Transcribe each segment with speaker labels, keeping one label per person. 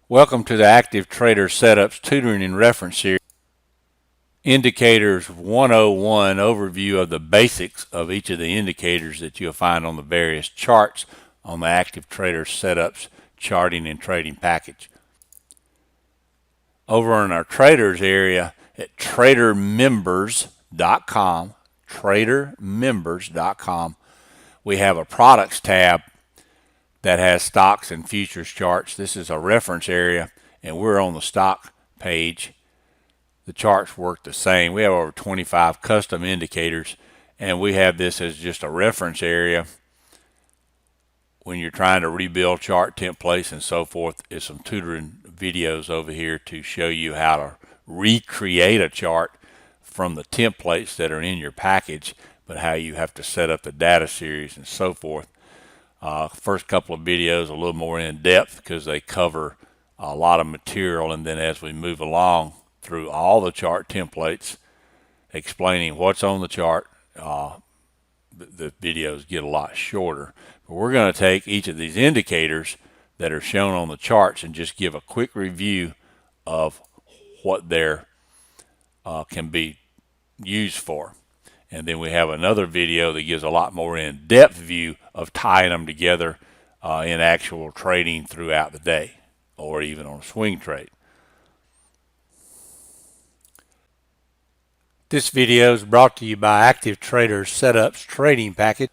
Speaker 1: Welcome to the Active Trader Setups Tutoring and Reference Series. Indicators 101 overview of the basics of each of the indicators that you'll find on the various charts on the Active Trader Setups Charting and Trading package. Over in our traders area at tradermembers.com, we have a products tab that has stocks and futures charts. This is a reference area, and we're on the stock page. The charts work the same. We have over 25 custom indicators, and we have this as just a reference area when you're trying to rebuild chart templates and so forth. There's some tutoring videos over here to show you how to recreate a chart from the templates that are in your package, but how you have to set up the data series and so forth. First couple of videos a little more in depth because they cover a lot of material, and then as we move along through all the chart templates explaining what's on the chart, the videos get a lot shorter. But we're going to take each of these indicators that are shown on the charts and just give a quick review of what they can be used for. And then we have another video that gives a lot more in-depth view of tying them together in actual trading throughout the day, or even on a swing trade. This video is brought to you by Active Trader Setups Trading Package,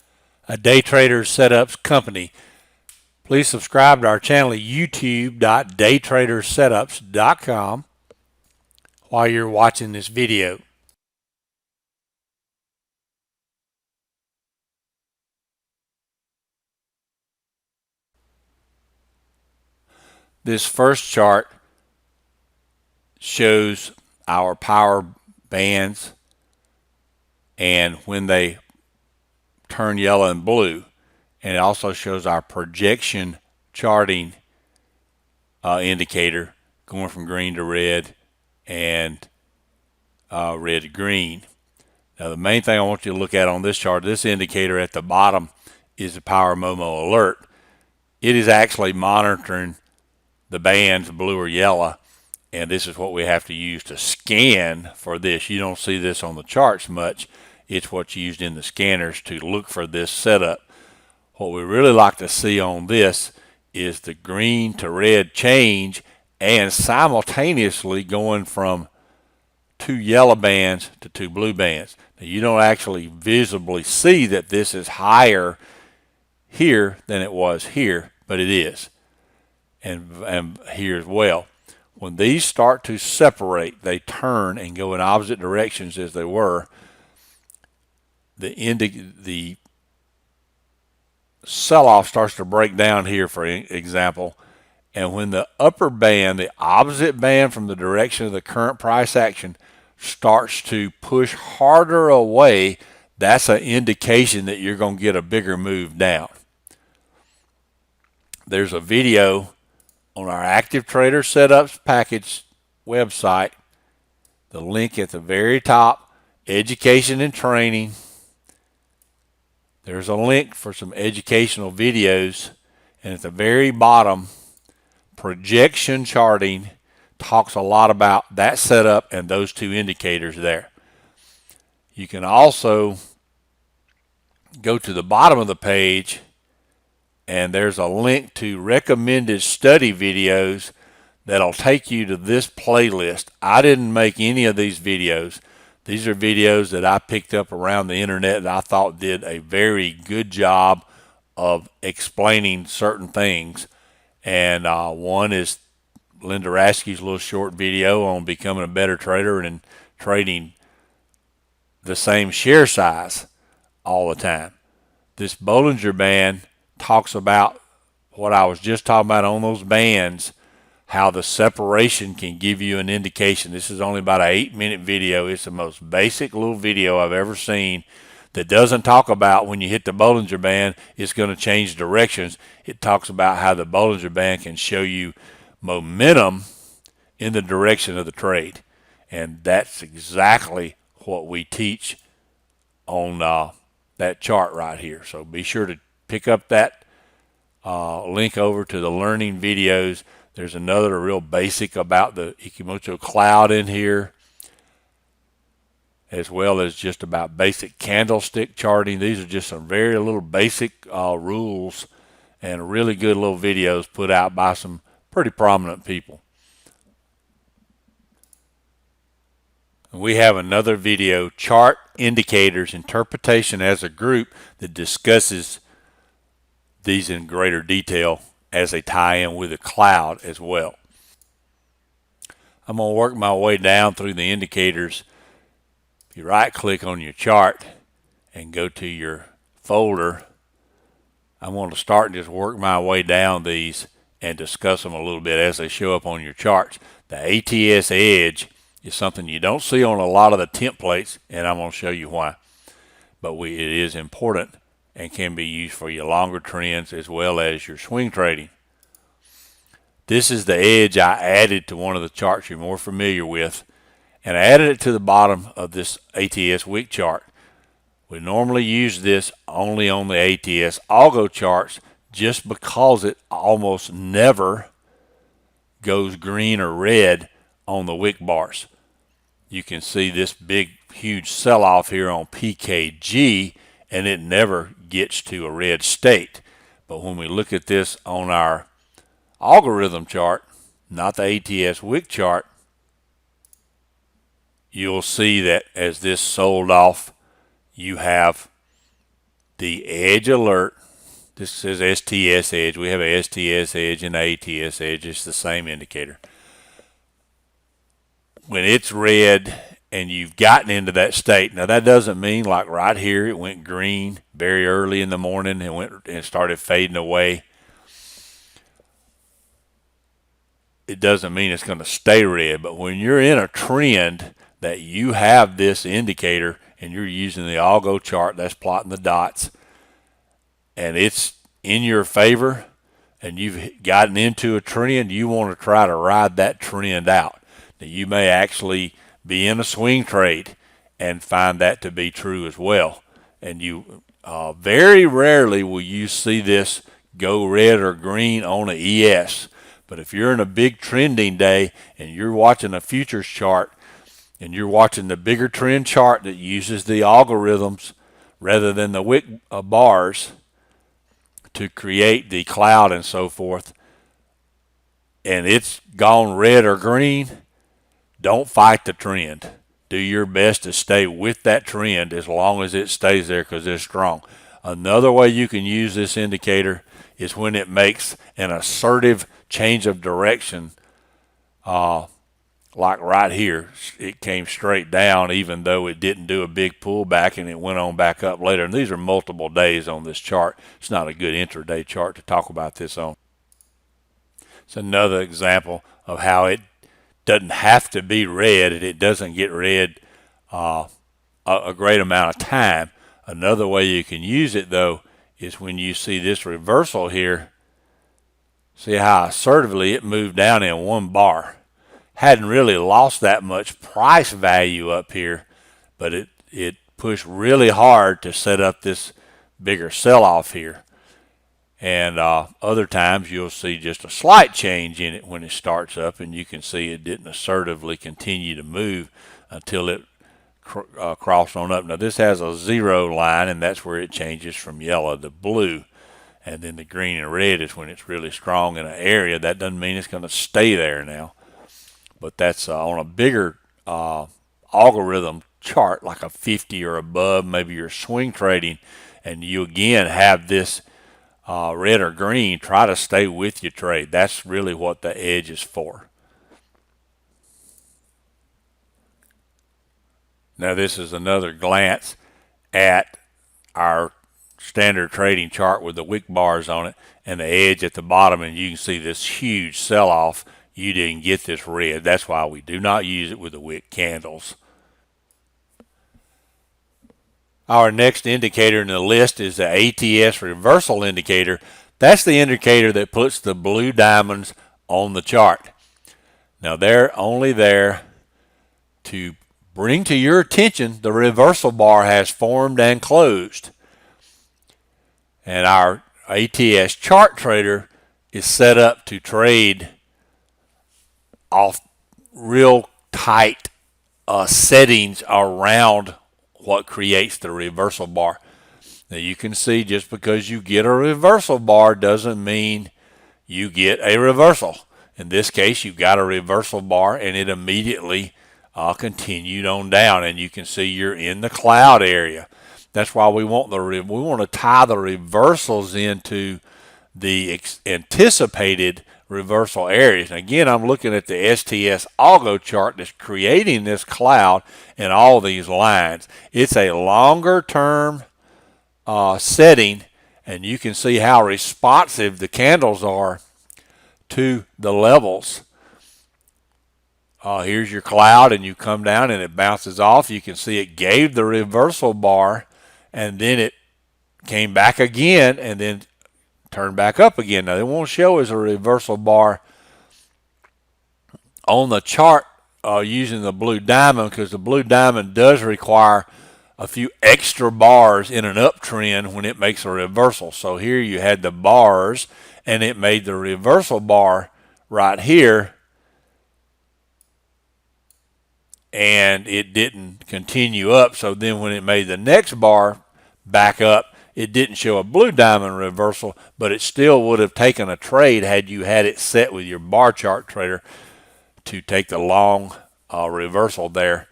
Speaker 1: a day trader setups company. Please subscribe to our channel at youtube.daytradersetups.com while you're watching this video. This first chart shows our power bands and when they turn yellow and blue, and it also shows our projection charting indicator going from green to red and red to green. Now the main thing I want you to look at on this chart, this indicator at the bottom is the Power Momo alert. It is actually monitoring the bands blue or yellow, and this is what we have to use to scan for this. You don't see this on the charts much. It's what's used in the scanners to look for this setup. What we really like to see on this is the green to red change, and simultaneously going from 2 yellow bands to 2 blue bands. Now you don't actually visibly see that this is higher here than it was here, but it is. And here as well. When these start to separate, they turn and go in opposite directions as they were. The sell-off starts to break down here, for example, and when the upper band, the opposite band from the direction of the current price action, starts to push harder away, that's an indication that you're going to get a bigger move down. There's a video on our Active Trader Setups package website, the link at the very top, education and training. There's a link for some educational videos, and at the very bottom, projection charting talks a lot about that setup and those 2 indicators there. You can also go to the bottom of the page, and there's a link to recommended study videos that'll take you to this playlist. I didn't make any of these videos. These are videos that I picked up around the internet that I thought did a very good job of explaining certain things. And one is Linda Raschke's little short video on becoming a better trader and trading the same share size all the time. This Bollinger Band talks about what I was just talking about on those bands, how the separation can give you an indication. This is only about an 8-minute video. It's the most basic little video I've ever seen that doesn't talk about when you hit the Bollinger Band, it's going to change directions. It talks about how the Bollinger Band can show you momentum in the direction of the trade. And that's exactly what we teach on that chart right here. So be sure to pick up that link over to the learning videos. There's another real basic about the Ichimoku cloud in here, as well as just about basic candlestick charting. These are just some very little basic rules and really good little videos put out by some pretty prominent people. We have another video, Chart Indicators Interpretation as a Group, that discusses these in greater detail as they tie in with the cloud as well. I'm going to work my way down through the indicators. If you right click on your chart and go to your folder, I'm going to start and just work my way down these and discuss them a little bit as they show up on your charts. The ATS edge is something you don't see on a lot of the templates, and I'm going to show you why. But it is important and can be used for your longer trends as well as your swing trading. This is the edge I added to one of the charts you're more familiar with, and I added it to the bottom of this ATS wick chart. We normally use this only on the ATS algo charts just because it almost never goes green or red on the wick bars. You can see this big, huge sell-off here on PKG, and it never gets to a red state. But when we look at this on our algorithm chart, not the ATS wick chart, you'll see that as this sold off, you have the edge alert. This says STS edge. We have a STS edge and ATS edge. It's the same indicator. When it's red and you've gotten into that state, now that doesn't mean like right here it went green very early in the morning and started fading away. It doesn't mean it's going to stay red, but when you're in a trend that you have this indicator and you're using the algo chart that's plotting the dots, and it's in your favor and you've gotten into a trend, you want to try to ride that trend out. Now, you may actually be in a swing trade and find that to be true as well. And you very rarely will you see this go red or green on an ES. But if you're in a big trending day and you're watching a futures chart and you're watching the bigger trend chart that uses the algorithms rather than the wick bars to create the cloud and so forth, and it's gone red or green, don't fight the trend. Do your best to stay with that trend as long as it stays there because it's strong. Another way you can use this indicator is when it makes an assertive change of direction, like right here. It came straight down even though it didn't do a big pullback, and it went on back up later. And these are multiple days on this chart. It's not a good intraday chart to talk about this on. It's another example of how it doesn't have to be red, and it doesn't get red a great amount of time. Another way you can use it, though, is when you see this reversal here. See how assertively it moved down in one bar. Hadn't really lost that much price value up here, but it pushed really hard to set up this bigger sell-off here. And other times you'll see just a slight change in it when it starts up, and you can see it didn't assertively continue to move until it crossed on up. Now this has a zero line, and that's where it changes from yellow to blue. And then the green and red is when it's really strong in an area. That doesn't mean it's going to stay there now. But that's on a bigger algorithm chart, like a 50 or above, maybe you're swing trading, and you again have this red or green, try to stay with your trade. That's really what the edge is for. Now this is another glance at our standard trading chart with the wick bars on it and the edge at the bottom, and you can see this huge sell-off. You didn't get this red. That's why we do not use it with the wick candles. Our next indicator in the list is the ATS reversal indicator. That's the indicator that puts the blue diamonds on the chart. Now they're only there to bring to your attention the reversal bar has formed and closed. And our ATS chart trader is set up to trade off real tight settings around what creates the reversal bar. Now you can see just because you get a reversal bar doesn't mean you get a reversal. In this case, you got a reversal bar and it immediately continued on down, and you can see you're in the cloud area. That's why we want to tie the reversals into the anticipated reversal areas. And again, I'm looking at the STS algo chart that's creating this cloud and all these lines. It's a longer term setting, and you can see how responsive the candles are to the levels. Here's your cloud, and you come down and it bounces off. You can see it gave the reversal bar, and then it came back again and then turned back up again. Now, it won't show as a reversal bar on the chart using the blue diamond, because the blue diamond does require a few extra bars in an uptrend when it makes a reversal. So here you had the bars, and it made the reversal bar right here, and it didn't continue up. So then when it made the next bar back up, it didn't show a blue diamond reversal, but it still would have taken a trade had you had it set with your bar chart trader to take the long reversal there.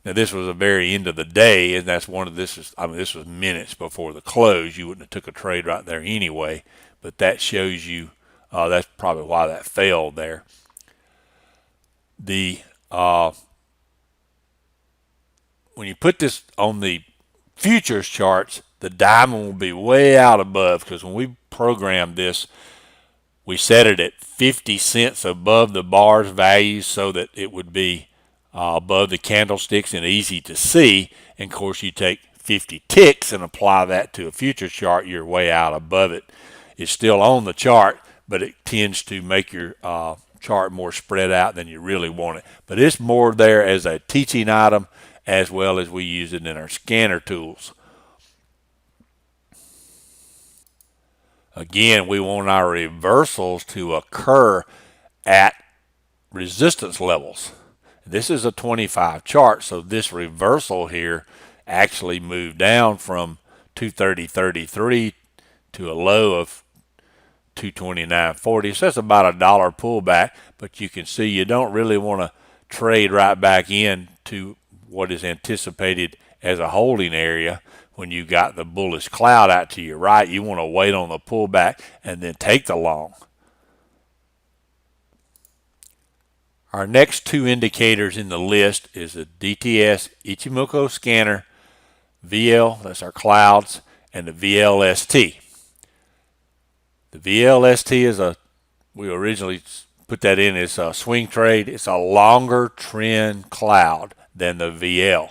Speaker 1: Now this was the very end of the day, and that's this was minutes before the close. You wouldn't have took a trade right there anyway, but that shows you that's probably why that failed there. The when you put this on the futures charts, the diamond will be way out above, because when we programmed this, we set it at 50 cents above the bar's values so that it would be above the candlesticks and easy to see. And of course, you take 50 ticks and apply that to a futures chart, you're way out above it. It's still on the chart, but it tends to make your chart more spread out than you really want it. But it's more there as a teaching item, as well as we use it in our scanner tools. Again, we want our reversals to occur at resistance levels. This is a 25 chart, so this reversal here actually moved down from 230.33 to a low of 229.40. So that's about a dollar pullback, but you can see you don't really want to trade right back in to what is anticipated as a holding area. When you got the bullish cloud out to your right, you want to wait on the pullback and then take the long. Our next two indicators in the list is the DTS Ichimoku scanner, VL, that's our clouds, and the VLST. The VLST is we originally put that in as a swing trade. It's a longer trend cloud than the VL.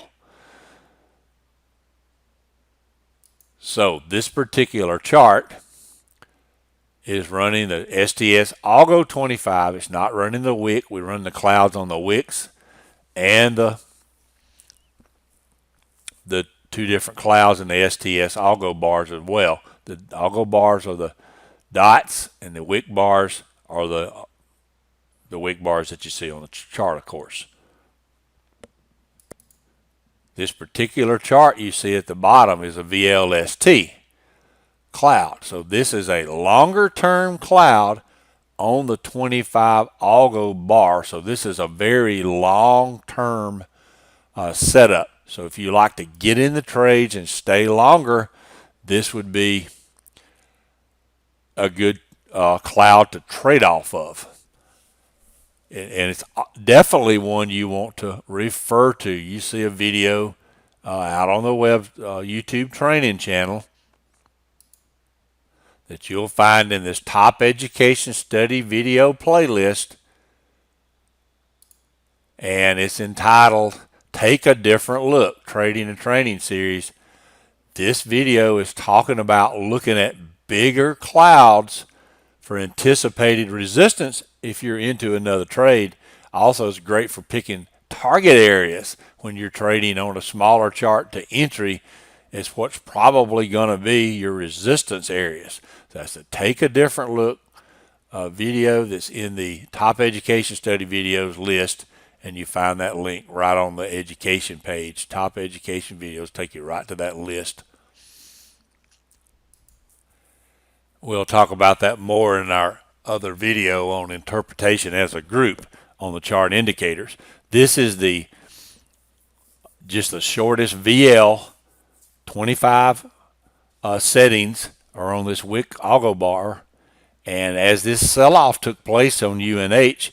Speaker 1: So this particular chart is running the STS Algo 25. It's not running the wick. We run the clouds on the wicks and the two different clouds in the STS Algo bars as well. The Algo bars are the dots, and the wick bars are the wick bars that you see on the chart, of course. This particular chart you see at the bottom is a VLST cloud. So this is a longer term cloud on the 25 Algo bar. So this is a very long term setup. So if you like to get in the trades and stay longer, this would be a good cloud to trade off of. And it's definitely one you want to refer to. You see a video out on the YouTube training channel that you'll find in this top education study video playlist, and it's entitled Take a Different Look, Trading and Training Series. This video is talking about looking at bigger clouds for anticipated resistance if you're into another trade. Also, it's great for picking target areas when you're trading on a smaller chart to entry. It's what's probably going to be your resistance areas. So that's to take a different look, video that's in the top education study videos list, and you find that link right on the education page. Top education videos take you right to that list. We'll talk about that more in our other video on interpretation as a group on the chart indicators. This is just the shortest VL 25 settings are on this wick algo bar, and as this sell-off took place on UNH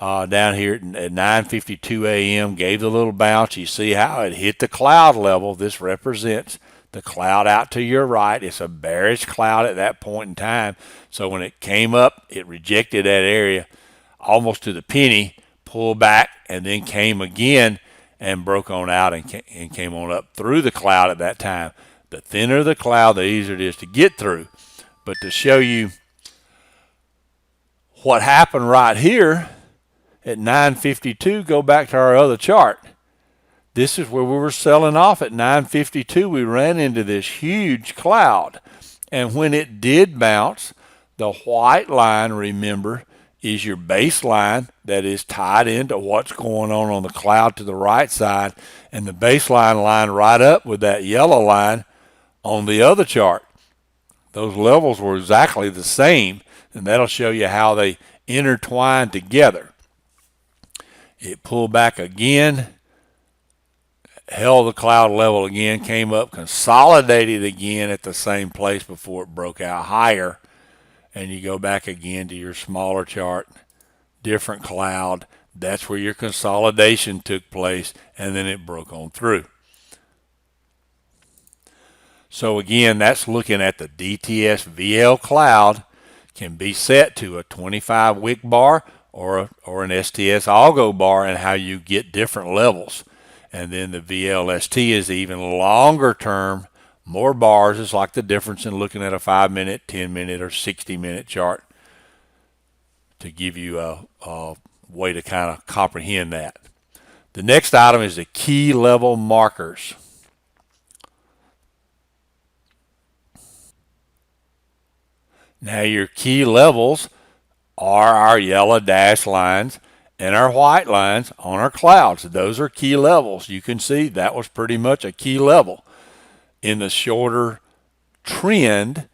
Speaker 1: down here at 9:52 a.m., gave the little bounce. You see how it hit the cloud level. This represents the cloud out to your right. It's a bearish cloud at that point in time. So when it came up, it rejected that area almost to the penny, pulled back, and then came again and broke on out and came on up through the cloud at that time. The thinner the cloud, the easier it is to get through. But to show you what happened right here at 9:52, go back to our other chart. This is where we were selling off at 9:52. We ran into this huge cloud. And when it did bounce, the white line, remember, is your baseline that is tied into what's going on the cloud to the right side. And the baseline line right up with that yellow line on the other chart. Those levels were exactly the same, and that'll show you how they intertwine together. It pulled back again, held the cloud level again, came up, consolidated again at the same place before it broke out higher. And you go back again to your smaller chart, different cloud. That's where your consolidation took place, and then it broke on through. So again, that's looking at the DTS VL cloud. Can be set to a 25 wick bar or an STS algo bar, and how you get different levels. And then the VLST is even longer term, more bars. It's like the difference in looking at a 5-minute, 10-minute, or 60-minute chart to give you a way to kind of comprehend that. The next item is the key level markers. Now your key levels are our yellow dash lines and our white lines on our clouds. Those are key levels. You can see that was pretty much a key level. In the shorter trend,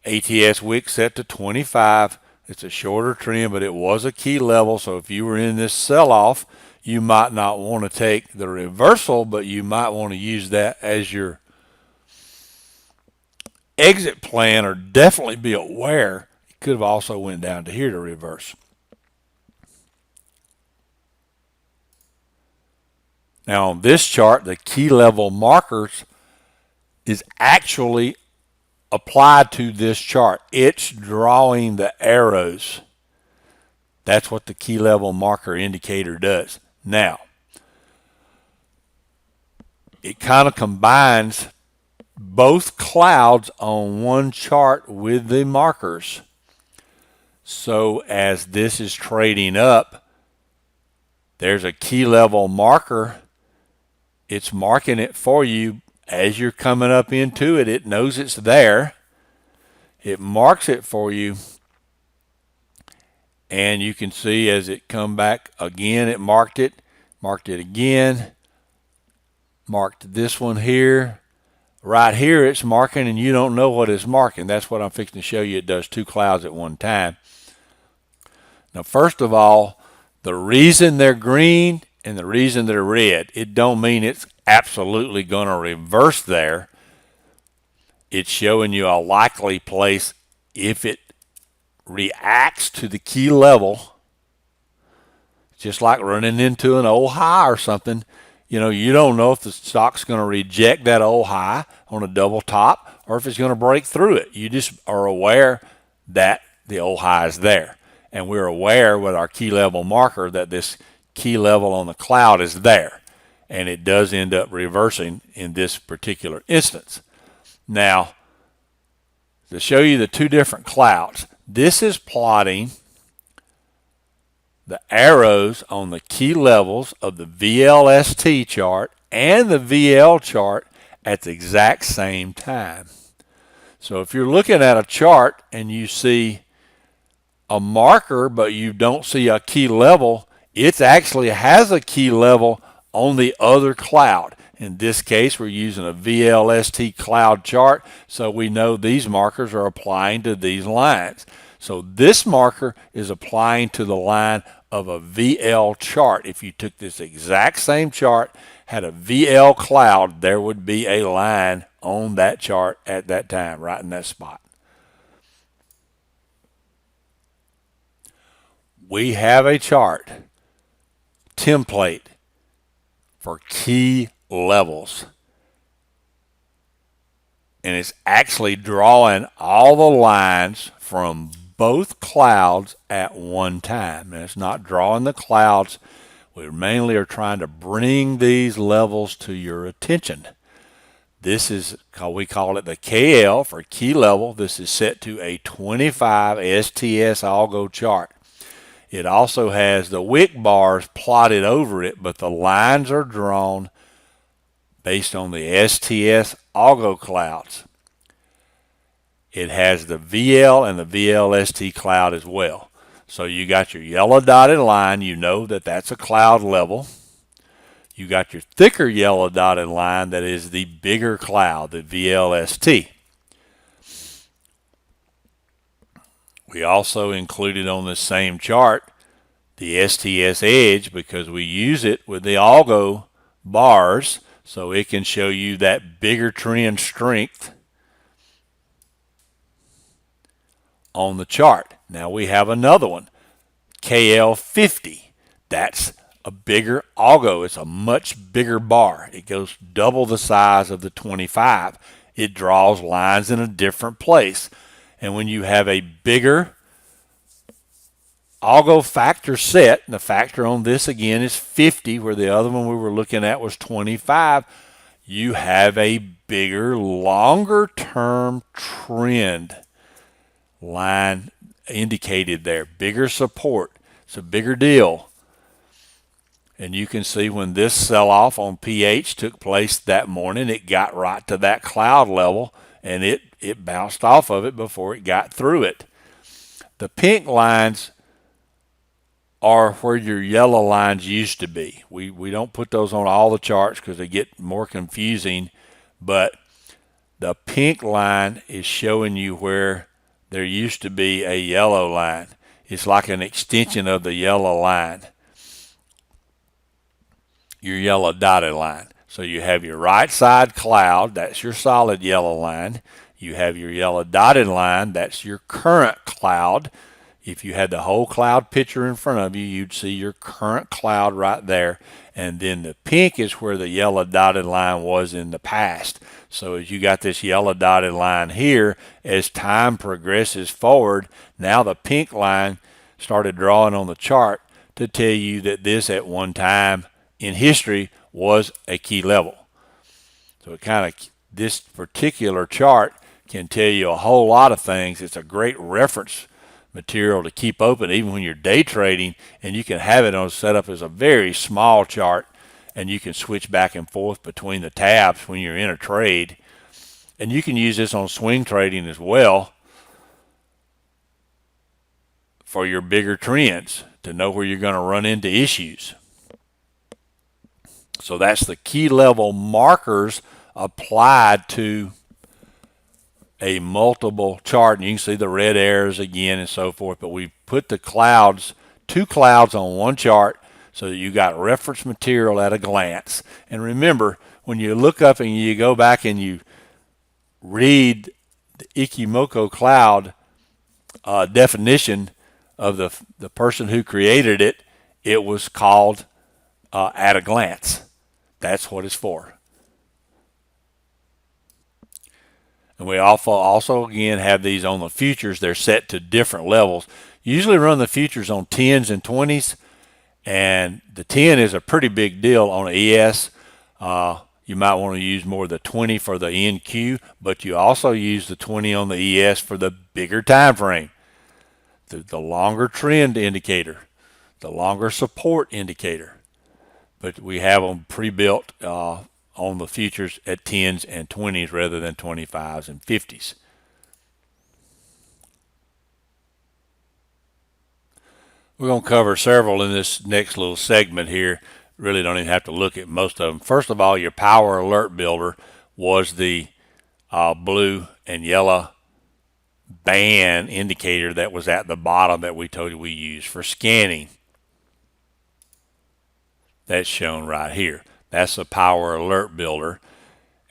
Speaker 1: ATS wick set to 25. It's a shorter trend, but it was a key level. So if you were in this sell-off, you might not want to take the reversal, but you might want to use that as your exit plan, or definitely be aware it could have also went down to here to reverse. Now on this chart, the key level markers is actually applied to this chart. It's drawing the arrows. That's what the key level marker indicator does. Now, it kind of combines both clouds on one chart with the markers. So as this is trading up, there's a key level marker. It's marking it for you as you're coming up into it. It knows it's there. It marks it for you. And you can see as it come back again, it marked it again, marked this one here. Right here it's marking, and you don't know what it's marking. That's what I'm fixing to show you. It does two clouds at one time. Now, first of all, the reason they're green and the reason they're red, it don't mean it's absolutely going to reverse there. It's showing you a likely place if it reacts to the key level, just like running into an old high or something. You know, you don't know if the stock's going to reject that old high on a double top or if it's going to break through it. You just are aware that the old high is there. And we're aware with our key level marker that this key level on the cloud is there. And it does end up reversing in this particular instance. Now, to show you the two different clouds, this is plotting the arrows on the key levels of the VLST chart and the VL chart at the exact same time. So if you're looking at a chart and you see a marker, but you don't see a key level, it actually has a key level on the other cloud. In this case, we're using a VLST cloud chart, so we know these markers are applying to these lines. So this marker is applying to the line of a VL chart. If you took this exact same chart, had a VL cloud, there would be a line on that chart at that time, right in that spot. We have a chart template for key levels. And it's actually drawing all the lines from both clouds at one time. And it's not drawing the clouds. We mainly are trying to bring these levels to your attention. This is, we call it the KL for key level. This is set to a 25 STS algo chart. It also has the wick bars plotted over it, but the lines are drawn based on the STS algo clouds. It has the VL and the VLST cloud as well. So you got your yellow dotted line, you know that that's a cloud level. You got your thicker yellow dotted line that is the bigger cloud, the VLST. We also included on this same chart the STS edge because we use it with the algo bars so it can show you that bigger trend strength on the chart. Now we have another one, KL50. That's a bigger algo. It's a much bigger bar. It goes double the size of the 25. It draws lines in a different place. And when you have a bigger algo factor set, and the factor on this again is 50, where the other one we were looking at was 25, you have a bigger, longer term trend line indicated there. Bigger support. It's a bigger deal. And you can see when this sell-off on PH took place that morning, it got right to that cloud level, and it bounced off of it before it got through it. The pink lines are where your yellow lines used to be. We don't put those on all the charts because they get more confusing, but the pink line is showing you where there used to be a yellow line. It's like an extension of the yellow line, your yellow dotted line. So you have your right side cloud, that's your solid yellow line. You have your yellow dotted line, that's your current cloud. If you had the whole cloud picture in front of you, you'd see your current cloud right there. And then the pink is where the yellow dotted line was in the past. So as you got this yellow dotted line here, as time progresses forward, now the pink line started drawing on the chart to tell you that this at one time in history was a key level. So it kind of, this particular chart can tell you a whole lot of things. It's a great reference material to keep open even when you're day trading, and you can have it on setup as a very small chart, and you can switch back and forth between the tabs when you're in a trade. And you can use this on swing trading as well for your bigger trends to know where you're going to run into issues. So that's the key level markers applied to a multiple chart, and you can see the red arrows again and so forth, but we put the clouds, two clouds on one chart so that you got reference material at a glance. And remember, when you look up and you go back and you read the Ichimoku cloud definition of the person who created it, it was called at a glance. That's what it's for. And we also again have these on the futures. They're set to different levels. Usually run the futures on 10s and 20s, and the 10 is a pretty big deal on ES. You might want to use more of the 20 for the NQ, but you also use the 20 on the ES for the bigger time frame, the longer trend indicator, the longer support indicator. But we have them pre-built on the futures at 10s and 20s rather than 25s and 50s. We're going to cover several in this next little segment here. Really don't even have to look at most of them. First of all, your power alert builder was the blue and yellow band indicator that was at the bottom that we told you we use for scanning. That's shown right here. That's a power alert builder,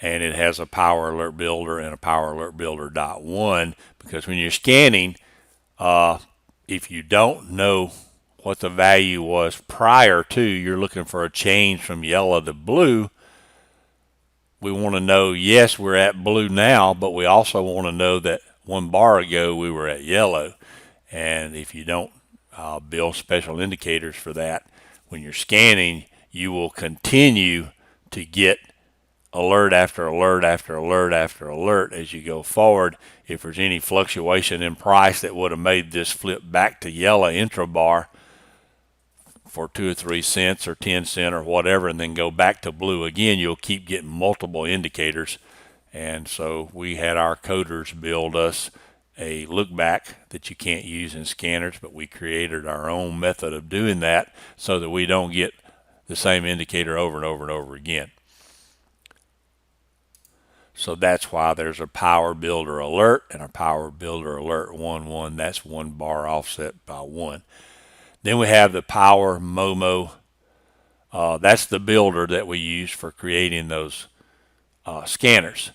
Speaker 1: and it has a power alert builder and a power alert builder .1, because when you're scanning, if you don't know what the value was prior to, you're looking for a change from yellow to blue. We want to know, yes, we're at blue now, but we also want to know that 1 bar ago we were at yellow. And if you don't build special indicators for that, when you're scanning, you will continue to get alert after alert after alert after alert as you go forward. If there's any fluctuation in price that would have made this flip back to yellow intrabar for 2 or 3 cents or 10 cents or whatever, and then go back to blue again, you'll keep getting multiple indicators. And so we had our coders build us a look back that you can't use in scanners, but we created our own method of doing that so that we don't get the same indicator over and over and over again. So that's why there's a power builder alert and a power builder alert 1-1. That's 1 bar offset by 1. Then we have the power Momo. That's the builder that we use for creating those scanners.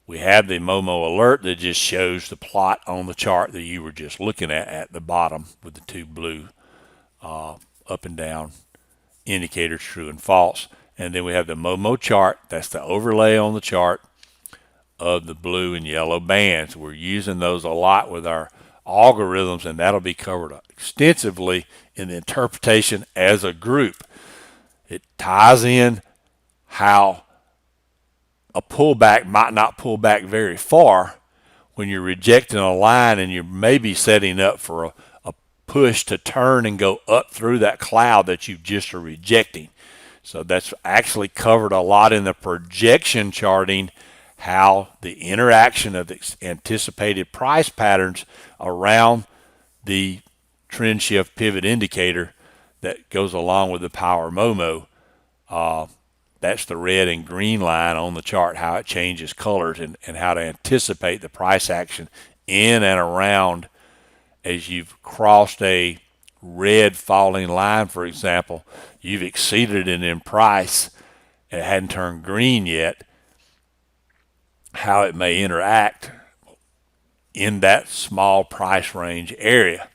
Speaker 1: We have the Momo alert that just shows the plot on the chart that you were just looking at the bottom with the 2 blue up and down indicators, true and false. And then we have the Momo chart. That's the overlay on the chart of the blue and yellow bands. We're using those a lot with our algorithms, and that'll be covered extensively in the interpretation as a group. It ties in how a pullback might not pull back very far when you're rejecting a line and you're maybe setting up for a push to turn and go up through that cloud that you just are rejecting. So that's actually covered a lot in the projection charting, how the interaction of the anticipated price patterns around the trend shift pivot indicator that goes along with the power Momo. That's the red and green line on the chart, how it changes colors and how to anticipate the price action in and around as you've crossed a red falling line, for example. You've exceeded it in price. It hadn't turned green yet. How it may interact in that small price range area.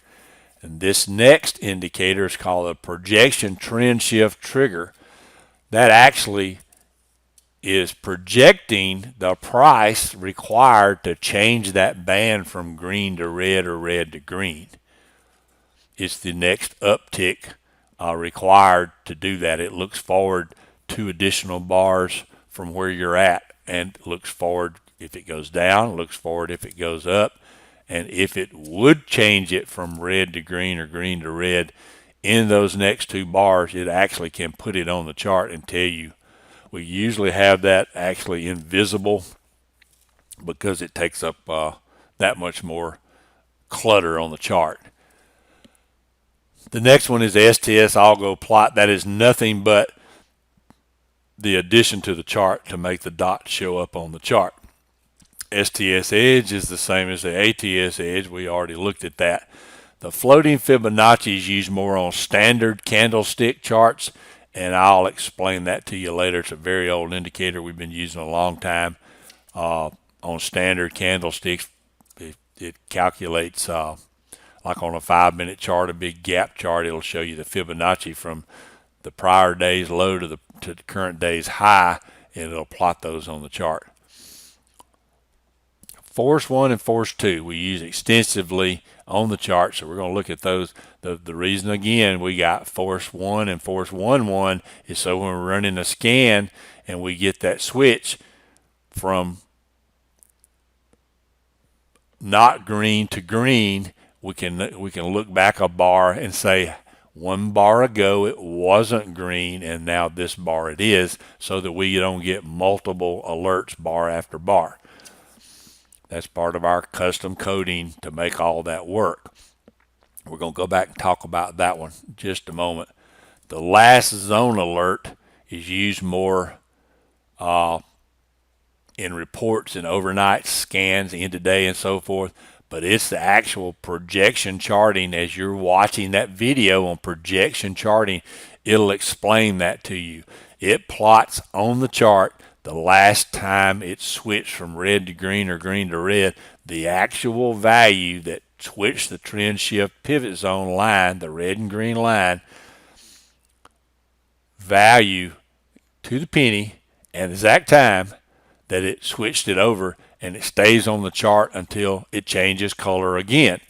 Speaker 1: And this next indicator is called a projection trend shift trigger. That actually is projecting the price required to change that band from green to red or red to green. It's the next uptick required to do that. It looks forward 2 additional bars from where you're at and looks forward if it goes down, looks forward if it goes up, and if it would change it from red to green or green to red in those next 2 bars, it actually can put it on the chart and tell you. We usually have that actually invisible because it takes up that much more clutter on the chart. The next one is the STS algo plot. That is nothing but the addition to the chart to make the dot show up on the chart. STS edge is the same as the ATS edge. We already looked at that. The floating Fibonacci is used more on standard candlestick charts, and I'll explain that to you later. It's a very old indicator we've been using a long time. On standard candlesticks, it calculates like on a 5-minute chart, a big gap chart. It'll show you the Fibonacci from the prior day's low to the current day's high, and it'll plot those on the chart. Force 1 and Force 2 we use extensively on the chart, so we're going to look at those. The reason, again, we got Force 1 and Force 1-1 is so when we're running a scan and we get that switch from not green to green, we can look back a bar and say 1 bar ago it wasn't green and now this bar it is, so that we don't get multiple alerts bar after bar. That's part of our custom coding to make all that work. We're going to go back and talk about that one in just a moment. The last zone alert is used more in reports and overnight scans, end of day and so forth, but it's the actual projection charting. As you're watching that video on projection charting, it'll explain that to you. It plots on the chart the last time it switched from red to green or green to red, the actual value that switched the trend shift pivot zone line, the red and green line, value to the penny and exact time that it switched it over, and it stays on the chart until it changes color again.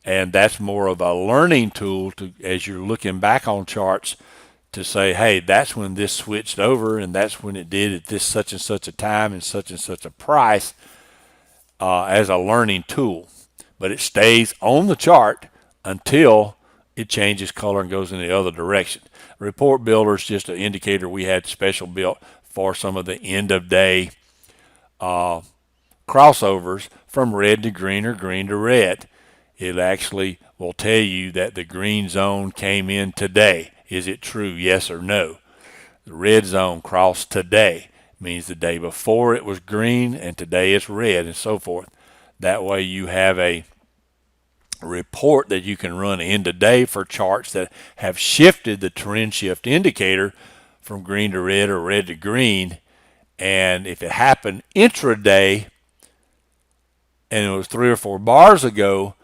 Speaker 1: And that's more of a learning tool to, as you're looking back on charts, to say, hey, that's when this switched over, and that's when it did at this such and such a time and such a price, as a learning tool. But it stays on the chart until it changes color and goes in the other direction. Report builder is just an indicator we had special built for some of the end of day crossovers from red to green or green to red. It actually will tell you that the green zone came in today. Is it true? Yes or no? The red zone crossed today. Means the day before it was green and today it's red, and so forth. That way you have a report that you can run end of day for charts that have shifted the trend shift indicator from green to red or red to green. And if it happened intraday and it was 3 or 4 bars ago,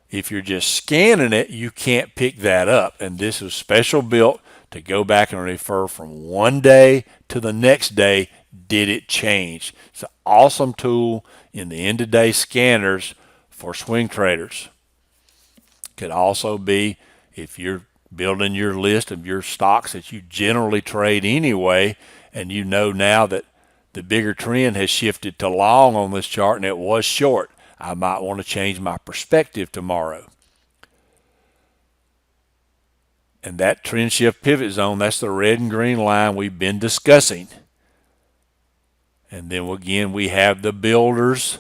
Speaker 1: if you're just scanning it, you can't pick that up. And this is special built to go back and refer from one day to the next day. Did it change? It's an awesome tool in the end of day scanners for swing traders. Could also be if you're building your list of your stocks that you generally trade anyway, and you know now that the bigger trend has shifted to long on this chart and it was short. I might want to change my perspective tomorrow. And that trend shift pivot zone, that's the red and green line we've been discussing. And then again, we have the builders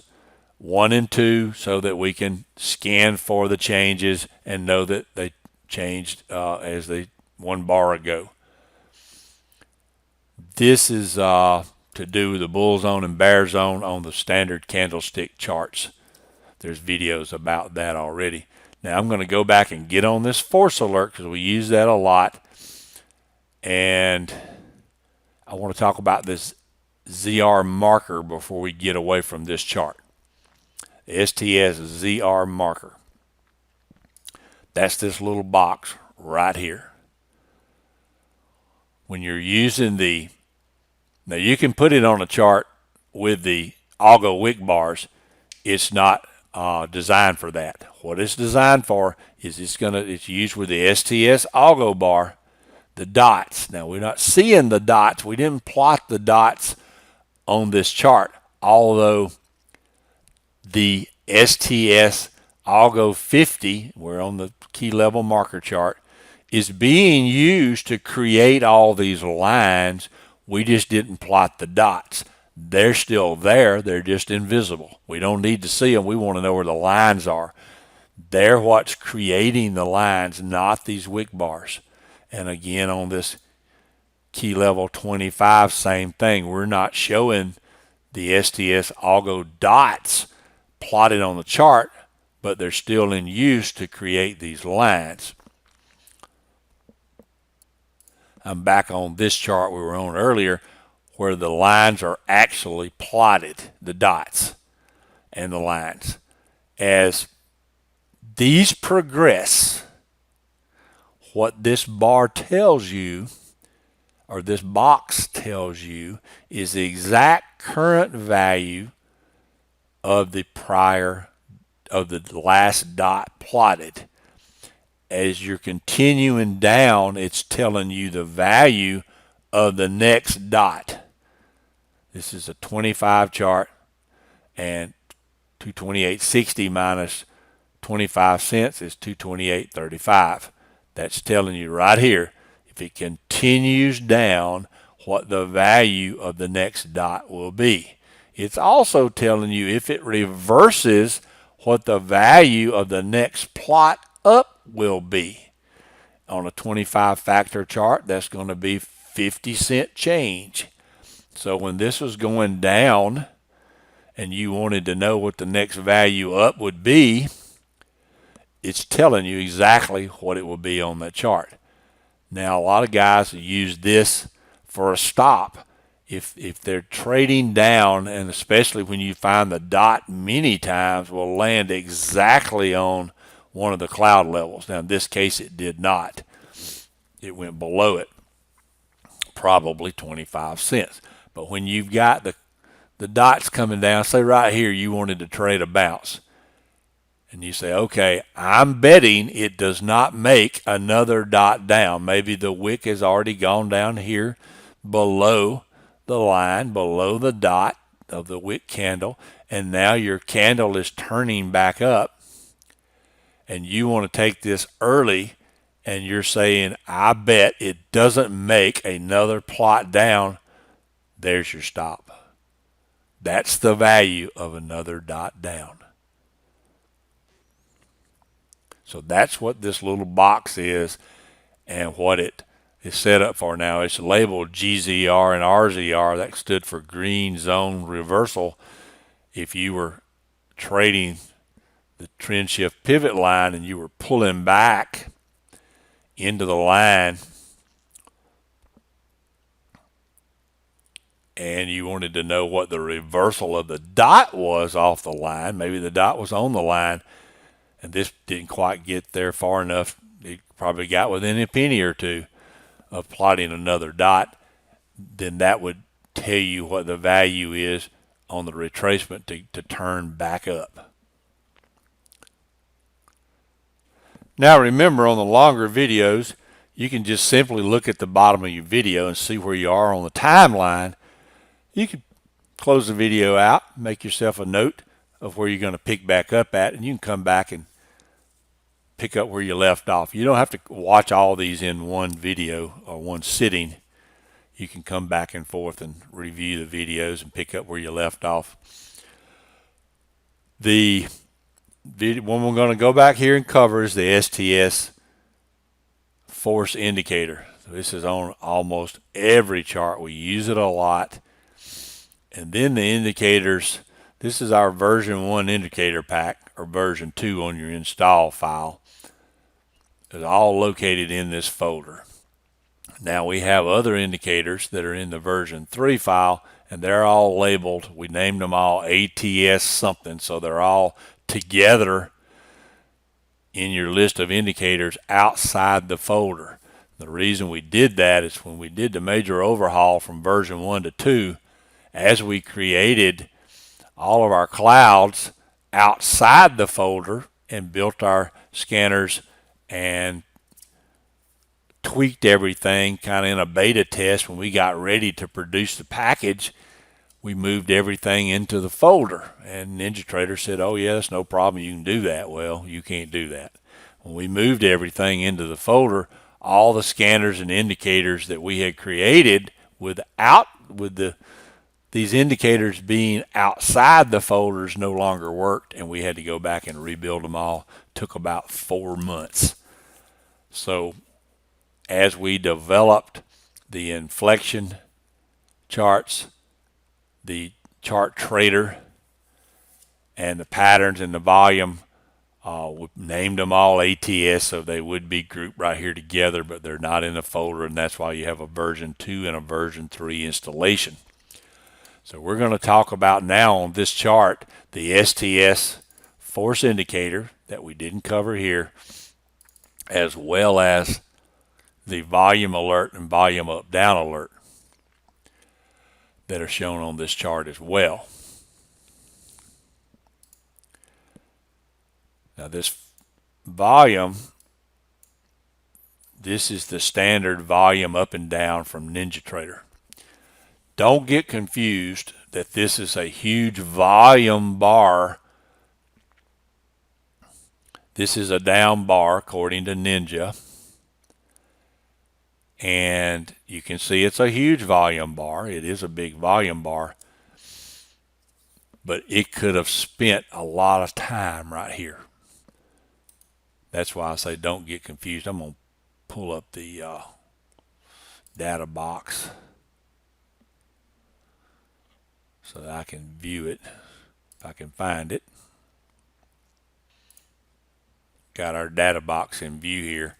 Speaker 1: 1 and 2 so that we can scan for the changes and know that they changed as they 1 bar ago. This is to do with the bull zone and bear zone on the standard candlestick charts. There's videos about that already. Now I'm going to go back and get on this force alert because we use that a lot. And I want to talk about this ZR marker before we get away from this chart. The STS ZR marker. That's this little box right here. When you're using the, now you can put it on a chart with the algo wick bars. It's not designed for that. What it's designed for is it's used with the STS algo bar, the dots. Now we're not seeing the dots. We didn't plot the dots on this chart, although the STS algo 50, we're on the key level marker chart, is being used to create all these lines. We just didn't plot the dots. They're still there. They're just invisible. We don't need to see them. We want to know where the lines are. They're what's creating the lines, not these wick bars. And again, on this key level 25, same thing. We're not showing the STS algo dots plotted on the chart, but they're still in use to create these lines. I'm back on this chart we were on earlier where the lines are actually plotted, the dots and the lines. As these progress, what this bar tells you, or this box tells you, is the exact current value of the last dot plotted. As you're continuing down, it's telling you the value of the next dot. This is a 25 chart, and 228.60 minus 25 cents is 228.35. That's telling you right here, if it continues down, what the value of the next dot will be. It's also telling you if it reverses, what the value of the next plot up will be. On a 25 factor chart, that's going to be 50-cent change. So when this was going down and you wanted to know what the next value up would be, it's telling you exactly what it will be on that chart. Now, a lot of guys use this for a stop. If they're trading down, and especially when you find the dot many times will land exactly on one of the cloud levels. Now, in this case, it did not. It went below it, probably 25 cents. But when you've got the dots coming down, say right here you wanted to trade a bounce, and you say, okay, I'm betting it does not make another dot down. Maybe the wick has already gone down here below the line, below the dot of the wick candle, and now your candle is turning back up, and you want to take this early, and you're saying, I bet it doesn't make another plot down. There's your stop. That's the value of another dot down. So that's what this little box is and what it is set up for now. It's labeled GZR and RZR. That stood for green zone reversal. If you were trading the trend shift pivot line and you were pulling back into the line and you wanted to know what the reversal of the dot was off the line, maybe the dot was on the line, and this didn't quite get there far enough. It probably got within a penny or two of plotting another dot. Then that would tell you what the value is on the retracement to turn back up. Now remember, on the longer videos, you can just simply look at the bottom of your video and see where you are on the timeline. You can close the video out, make yourself a note of where you're going to pick back up at, and you can come back and pick up where you left off. You don't have to watch all these in one video or one sitting. You can come back and forth and review the videos and pick up where you left off. The one we're going to go back here and cover is the STS force indicator. So this is on almost every chart. We use it a lot. And then the indicators, this is our version 1 indicator pack, or version 2 on your install file. It's all located in this folder. Now we have other indicators that are in the version 3 file, and they're all labeled. We named them all ATS something, so they're all together in your list of indicators outside the folder. The reason we did that is when we did the major overhaul from version 1 to 2, as we created all of our clouds outside the folder and built our scanners and tweaked everything kind of in a beta test, when we got ready to produce the package, we moved everything into the folder. And NinjaTrader said, oh yeah, that's no problem, you can do that. Well, you can't do that. When we moved everything into the folder, all the scanners and indicators that we had created these indicators being outside the folders no longer worked, and we had to go back and rebuild them all. Took about 4 months. So as we developed the inflection charts, the chart trader, and the patterns and the volume, we named them all ATS, so they would be grouped right here together, but they're not in a folder, and that's why you have a version 2 and a version 3 installation. So we're going to talk about now on this chart the STS force indicator that we didn't cover here, as well as the volume alert and volume up down alert that are shown on this chart as well. Now this volume, this is the standard volume up and down from NinjaTrader. Don't get confused that this is a huge volume bar. This is a down bar according to Ninja. And you can see it's a huge volume bar. It is a big volume bar. But it could have spent a lot of time right here. That's why I say don't get confused. I'm going to pull up the data box so that I can view it if I can find it. Got our data box in view here.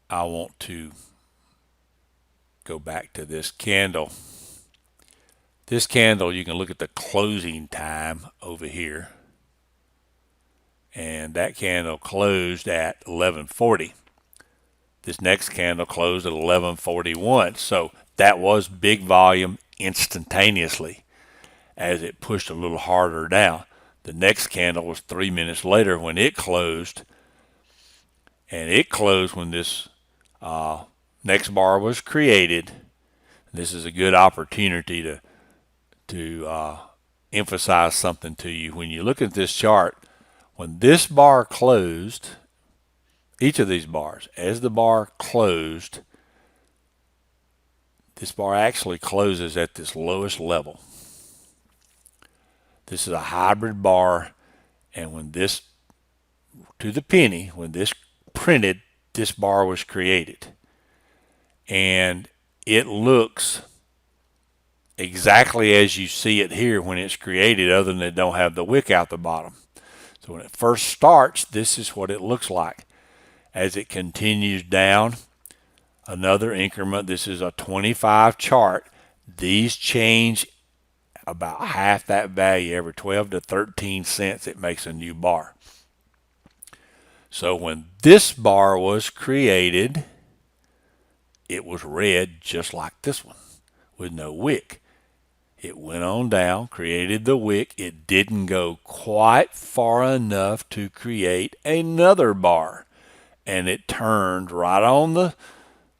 Speaker 1: I want to go back to this candle. This candle, you can look at the closing time over here. And that candle closed at 11:40. This next candle closed at 11:41. So that was big volume instantaneously as it pushed a little harder down. The next candle was 3 minutes later when it closed. And it closed when this next bar was created. This is a good opportunity to emphasize something to you. When you look at this chart, when this bar closed, each of these bars, as the bar closed, this bar actually closes at this lowest level. This is a hybrid bar, and when this, to the penny, when this printed, this bar was created. And it looks exactly as you see it here when it's created, other than it don't have the wick out the bottom. So when it first starts, this is what it looks like. As it continues down, another increment. This is a 25 chart. These change about half that value every 12 to 13 cents. It makes a new bar. So when this bar was created, it was red just like this one with no wick. It went on down, created the wick. It didn't go quite far enough to create another bar. And it turned right on the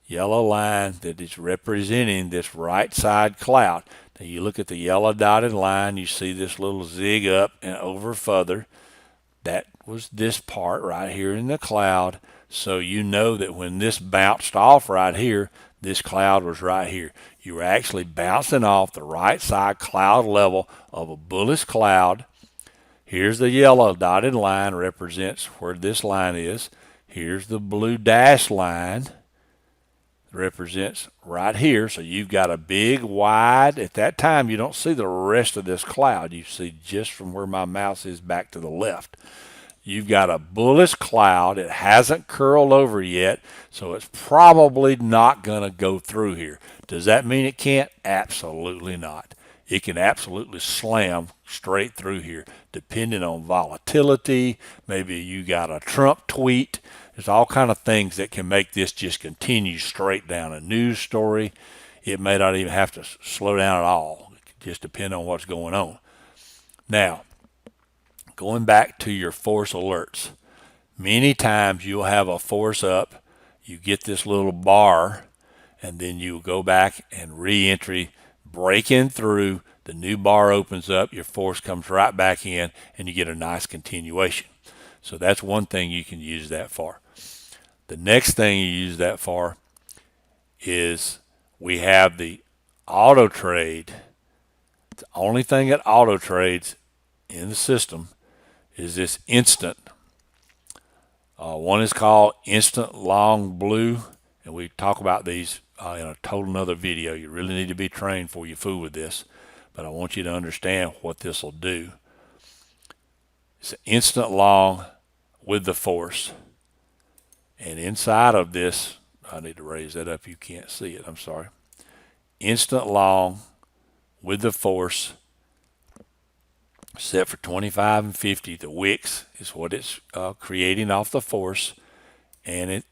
Speaker 1: yellow line that is representing this right side cloud. Now you look at the yellow dotted line, you see this little zig up and over further. That was this part right here in the cloud. So you know that when this bounced off right here, this cloud was right here. You were actually bouncing off the right side cloud level of a bullish cloud. Here's the yellow dotted line, represents where this line is. Here's the blue dash line, represents right here. So you've got a big wide, at that time you don't see the rest of this cloud. You see just from where my mouse is back to the left. You've got a bullish cloud. It hasn't curled over yet, so it's probably not going to go through here. Does that mean it can't? Absolutely not. It can absolutely slam straight through here, depending on volatility. Maybe you got a Trump tweet. There's all kind of things that can make this just continue straight down. A news story, it may not even have to slow down at all. It could just depend on what's going on. Now, going back to your force alerts, many times you'll have a force up, you get this little bar, and then you go back and re-entry, breaking through, the new bar opens up, your force comes right back in, and you get a nice continuation. So that's one thing you can use that for. The next thing you use that for is we have the auto trade. The only thing that auto trades in the system is this instant. One is called Instant Long Blue, and we talk about these in a total another video. You really need to be trained before you fool with this, but I want you to understand what this will do. It's an instant long with the force, and inside of this, I need to raise that up. You can't see it. I'm sorry. Instant long with the force, set for 25 and 50. The wicks is what it's creating off the force, and it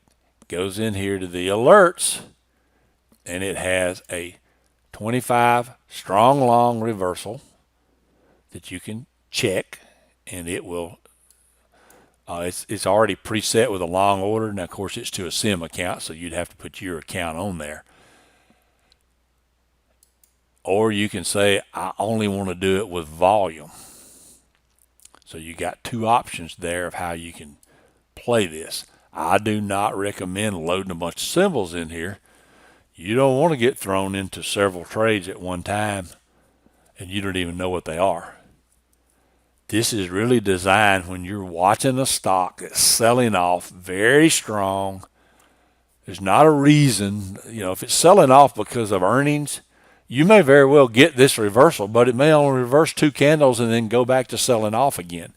Speaker 1: goes in here to the alerts, and it has a 25 strong long reversal that you can check, and it will it's already preset with a long order. Now of course it's to a sim account, so you'd have to put your account on there. Or you can say I only want to do it with volume. So you got two options there of how you can play this. I do not recommend loading a bunch of symbols in here. You don't want to get thrown into several trades at one time and you don't even know what they are. This is really designed when you're watching a stock that's selling off very strong. There's not a reason, if it's selling off because of earnings, you may very well get this reversal, but it may only reverse 2 candles and then go back to selling off again.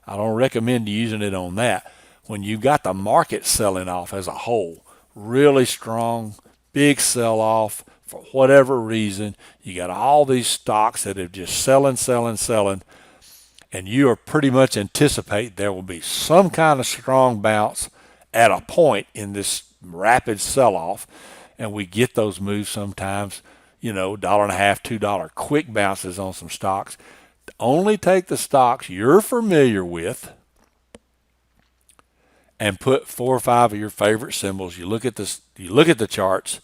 Speaker 1: I don't recommend using it on that. When you've got the market selling off as a whole, really strong, big sell off for whatever reason, you got all these stocks that are just selling, and you are pretty much anticipate there will be some kind of strong bounce at a point in this rapid sell-off, and we get those moves sometimes, $1.50, $2 quick bounces on some stocks. Only take the stocks you're familiar with and put 4 or 5 of your favorite symbols. You look at the charts,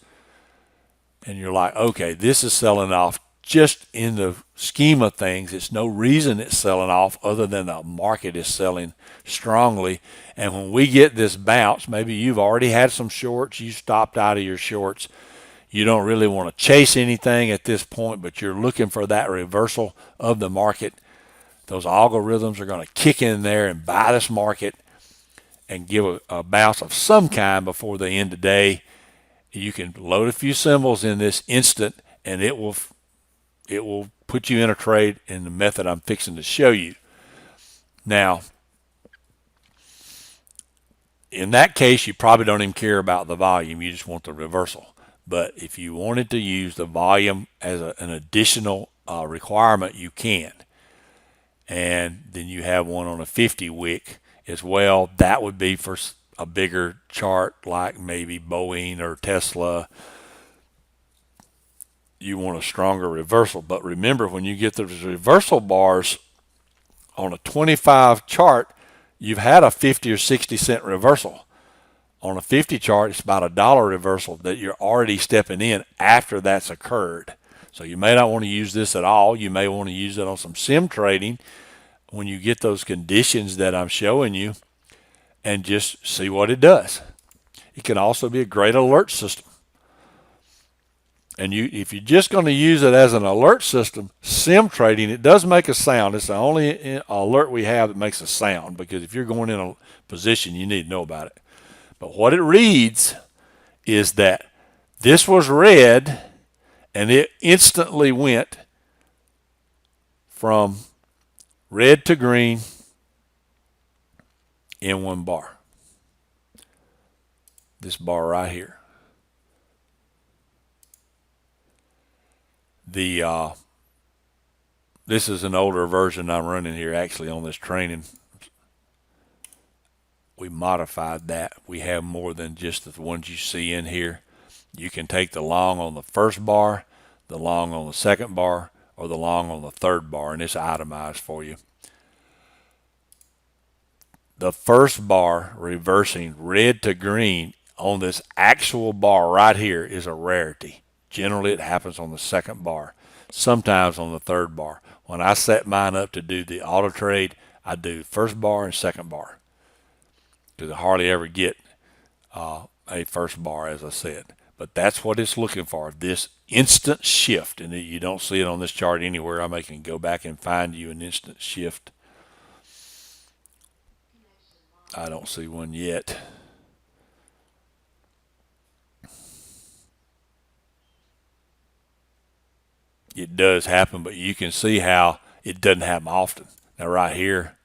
Speaker 1: and you're like, okay, this is selling off. Just in the scheme of things, it's no reason it's selling off other than the market is selling strongly. And when we get this bounce, maybe you've already had some shorts, you stopped out of your shorts. You don't really want to chase anything at this point, but you're looking for that reversal of the market. Those algorithms are going to kick in there and buy this market and give a bounce of some kind before the end of the day. You can load a few symbols in this instant, and it will put you in a trade in the method I'm fixing to show you. Now, in that case, you probably don't even care about the volume. You just want the reversal. But if you wanted to use the volume as an additional requirement, you can. And then you have one on a 50 wick as well. That would be for a bigger chart like maybe Boeing or Tesla. You want a stronger reversal. But remember, when you get those reversal bars on a 25 chart, you've had a 50 or 60 cent reversal. On a 50 chart, it's about $1 reversal that you're already stepping in after that's occurred. So you may not want to use this at all. You may want to use it on some sim trading when you get those conditions that I'm showing you and just see what it does. It can also be a great alert system. And if you're just going to use it as an alert system, sim trading, it does make a sound. It's the only alert we have that makes a sound, because if you're going in a position, you need to know about it. But what it reads is that this was red, and it instantly went from red to green in one bar. This bar right here. This is an older version I'm running here actually on this training. We modified that. We have more than just the ones you see in here. You can take the long on the first bar, the long on the second bar, or the long on the third bar, and it's itemized for you. The first bar reversing red to green on this actual bar right here is a rarity. Generally, it happens on the second bar, sometimes on the third bar. When I set mine up to do the auto trade, I do first bar and second bar, because I hardly ever get a first bar, as I said. But that's what it's looking for, this instant shift. And you don't see it on this chart anywhere. I can go back and find you an instant shift. I don't see one yet. It does happen, but you can see how it doesn't happen often. Now right here,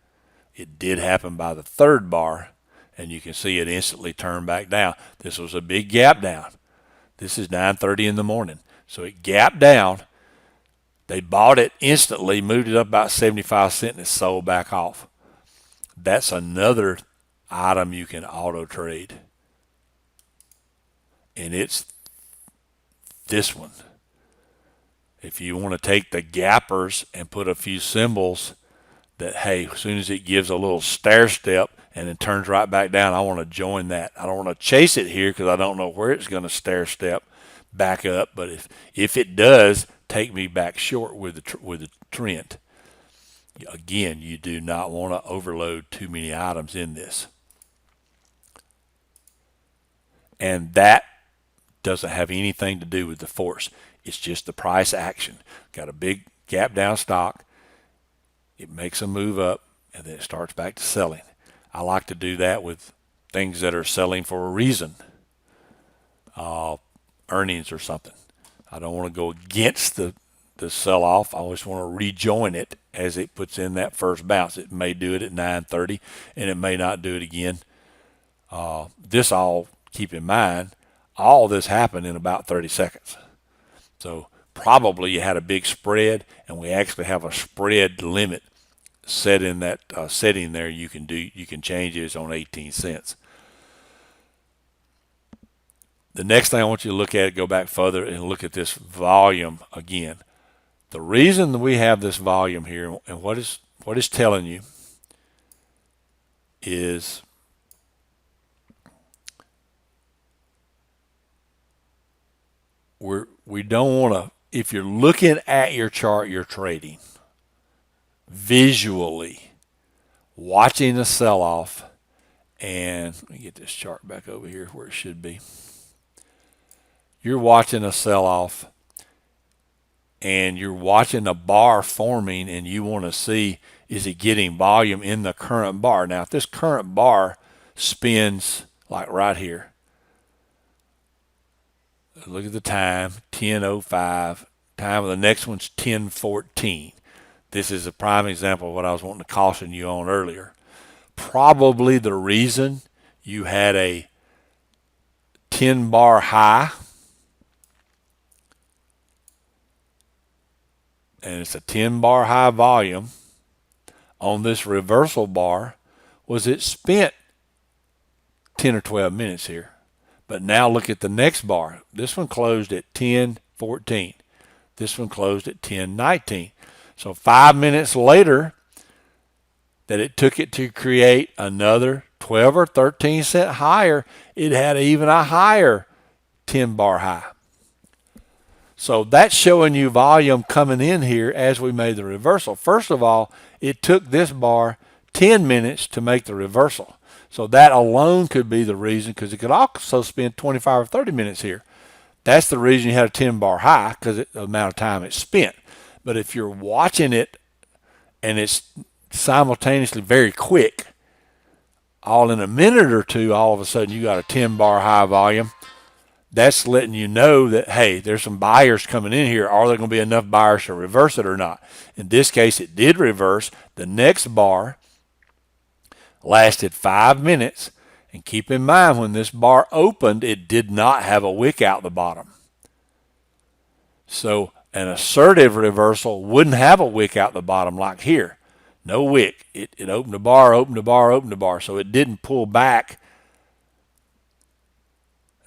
Speaker 1: it did happen by the third bar, and you can see it instantly turn back down. This was a big gap down. This is 9:30 in the morning. So it gapped down. They bought it instantly, moved it up about 75 cents, and it sold back off. That's another item you can auto trade. And it's this one. If you want to take the gappers and put a few symbols that, hey, as soon as it gives a little stair step and then turns right back down, I want to join that. I don't want to chase it here because I don't know where it's going to stair step back up. But if it does, take me back short with the trend. Again, you do not want to overload too many items in this. And that doesn't have anything to do with the force. It's just the price action. Got a big gap down stock. it makes a move up, and then it starts back to selling. I like to do that with things that are selling for a reason, earnings or something. I don't want to go against the sell-off. I always want to rejoin it as it puts in that first bounce. It may do it at 9:30, and it may not do it again. This all, keep in mind, all this happened in about 30 seconds. So probably you had a big spread, and we actually have a spread limit set in that setting there. You can change it on 18 cents. The next thing I want you to look at, go back further and look at this volume again. The reason that we have this volume here, and what it's telling you, is we don't want to, if you're looking at your chart you're trading, visually watching the sell-off, and let me get this chart back over here where it should be. You're watching a sell-off, and you're watching a bar forming, and you want to see, is it getting volume in the current bar? Now, if this current bar spins like right here, look at the time, 10:05. Time of the next one's 10:14. This is a prime example of what I was wanting to caution you on earlier. Probably the reason you had a 10-bar high, and it's a 10-bar high volume on this reversal bar, was it spent 10 or 12 minutes here. But now look at the next bar. This one closed at 10:14. This one closed at 10:19. So 5 minutes later that it took it to create another 12 or 13 cent higher, it had even a higher 10-bar high. So that's showing you volume coming in here as we made the reversal. First of all, it took this bar 10 minutes to make the reversal. So that alone could be the reason, because it could also spend 25 or 30 minutes here. That's the reason you had a 10-bar high, because of the amount of time it spent. But if you're watching it and it's simultaneously very quick, all in a minute or two, all of a sudden you got a 10-bar high volume, that's letting you know that, hey, there's some buyers coming in here. Are there going to be enough buyers to reverse it or not? In this case, it did reverse. The next bar lasted 5 minutes. And keep in mind, when this bar opened, it did not have a wick out the bottom. So an assertive reversal wouldn't have a wick out the bottom like here. No wick. It opened a bar, opened a bar, opened a bar. So it didn't pull back.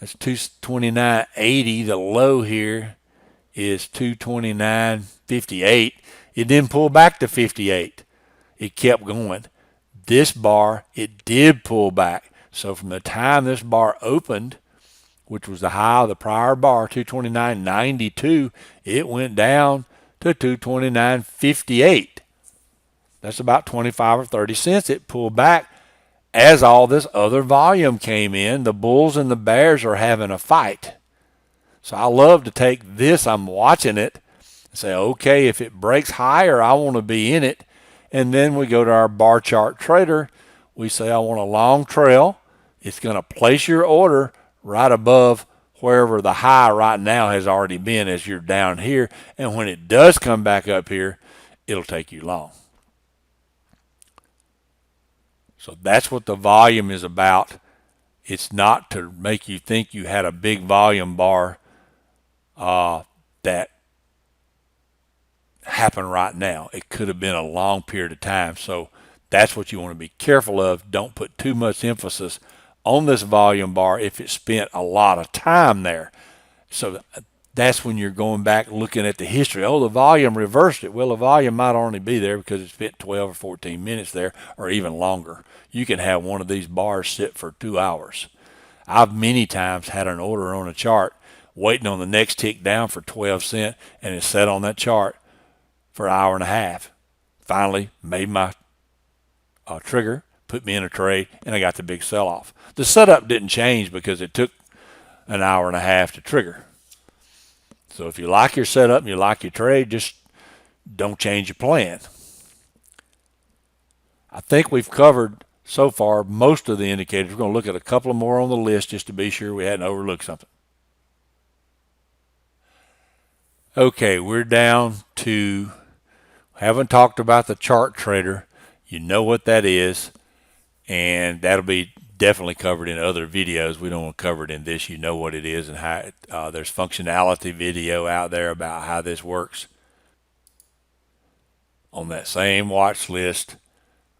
Speaker 1: That's 229.80. The low here is 229.58. It didn't pull back to 58. It kept going. This bar, it did pull back. So from the time this bar opened, which was the high of the prior bar, 229.92, it went down to 229.58. That's about 25 or 30 cents. It pulled back as all this other volume came in. The bulls and the bears are having a fight. So I love to take this, I'm watching it, and say, okay, if it breaks higher, I want to be in it. And then we go to our bar chart trader. We say, I want a long trail. It's going to place your order right above wherever the high right now has already been as you're down here. And when it does come back up here, it'll take you long. So that's what the volume is about. It's not to make you think you had a big volume bar that happened right now. It could have been a long period of time. So that's what you want to be careful of. Don't put too much emphasis on this volume bar if it spent a lot of time there. So that's when you're going back looking at the history. Oh, the volume reversed it. Well, the volume might only be there because it spent 12 or 14 minutes there, or even longer. You can have one of these bars sit for 2 hours. I've many times had an order on a chart waiting on the next tick down for 12 cents, and it sat on that chart for an hour and a half. Finally made my trigger, put me in a trade, and I got the big sell-off. The setup didn't change because it took an hour and a half to trigger. So if you like your setup and you like your trade, just don't change your plan. I think we've covered so far most of the indicators. We're going to look at a couple more on the list just to be sure we hadn't overlooked something. Okay, we're down to, haven't talked about the chart trader. You know what that is, and that'll be definitely covered in other videos. We don't want to cover it in this. You know what it is and how there's functionality video out there about how this works. On that same watch list,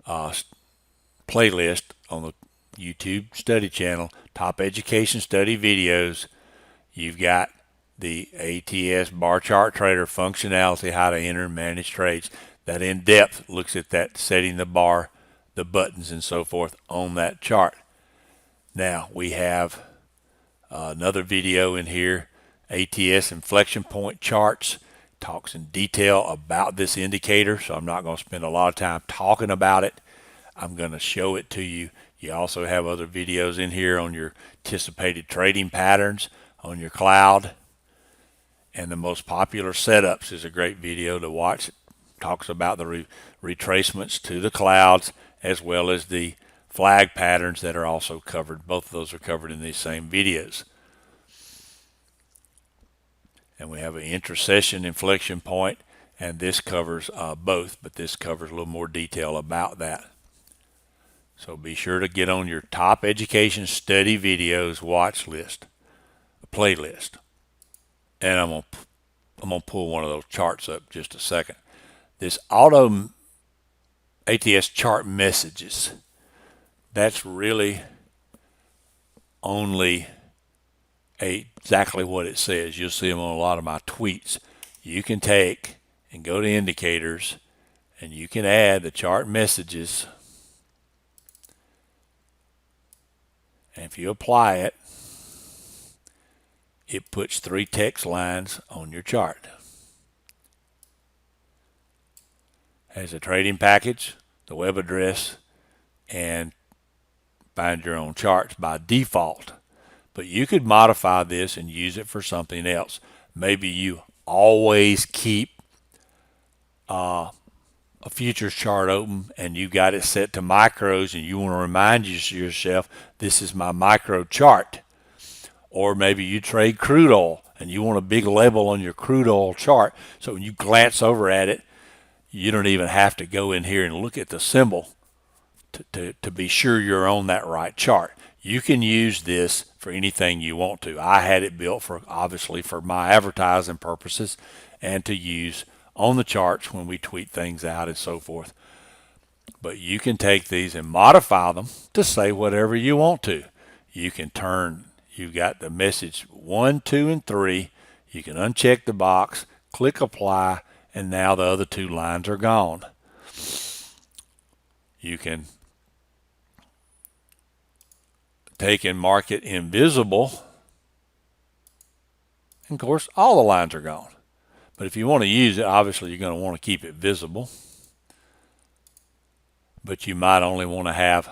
Speaker 1: playlist on the YouTube study channel, top education study videos, you've got the ATS bar chart trader functionality, how to enter and manage trades. That in depth looks at that, setting the bar, the buttons and so forth on that chart. Now we have another video in here, ATS Inflection Point Charts. Talks in detail about this indicator, so I'm not going to spend a lot of time talking about it. I'm going to show it to you. You also have other videos in here on your anticipated trading patterns on your cloud. And the most popular setups is a great video to watch. It talks about the retracements to the clouds as well as the flag patterns that are also covered. Both of those are covered in these same videos. And we have an intra-session inflection point, and this covers both, but this covers a little more detail about that. So be sure to get on your top education study videos watch list, playlist. And I'm gonna pull one of those charts up just a second. This auto ATS chart messages, that's really only exactly what it says. You'll see them on a lot of my tweets. You can take and go to indicators and you can add the chart messages, and if you apply it, it puts 3 text lines on your chart. Has a trading package, the web address, and find your own charts by default. But you could modify this and use it for something else. Maybe you always keep a futures chart open and you got it set to micros and you want to remind yourself, this is my micro chart. Or maybe you trade crude oil and you want a big label on your crude oil chart, so when you glance over at it, you don't even have to go in here and look at the symbol to be sure you're on that right chart. You can use this for anything you want to. I had it built for, obviously, for my advertising purposes and to use on the charts when we tweet things out and so forth. But you can take these and modify them to say whatever you want to. You can you've got the message 1, 2, and 3. You can uncheck the box, click apply, and now the other 2 lines are gone. You can take and mark it invisible, and of course all the lines are gone. But if you want to use it, obviously you're going to want to keep it visible, but you might only want to have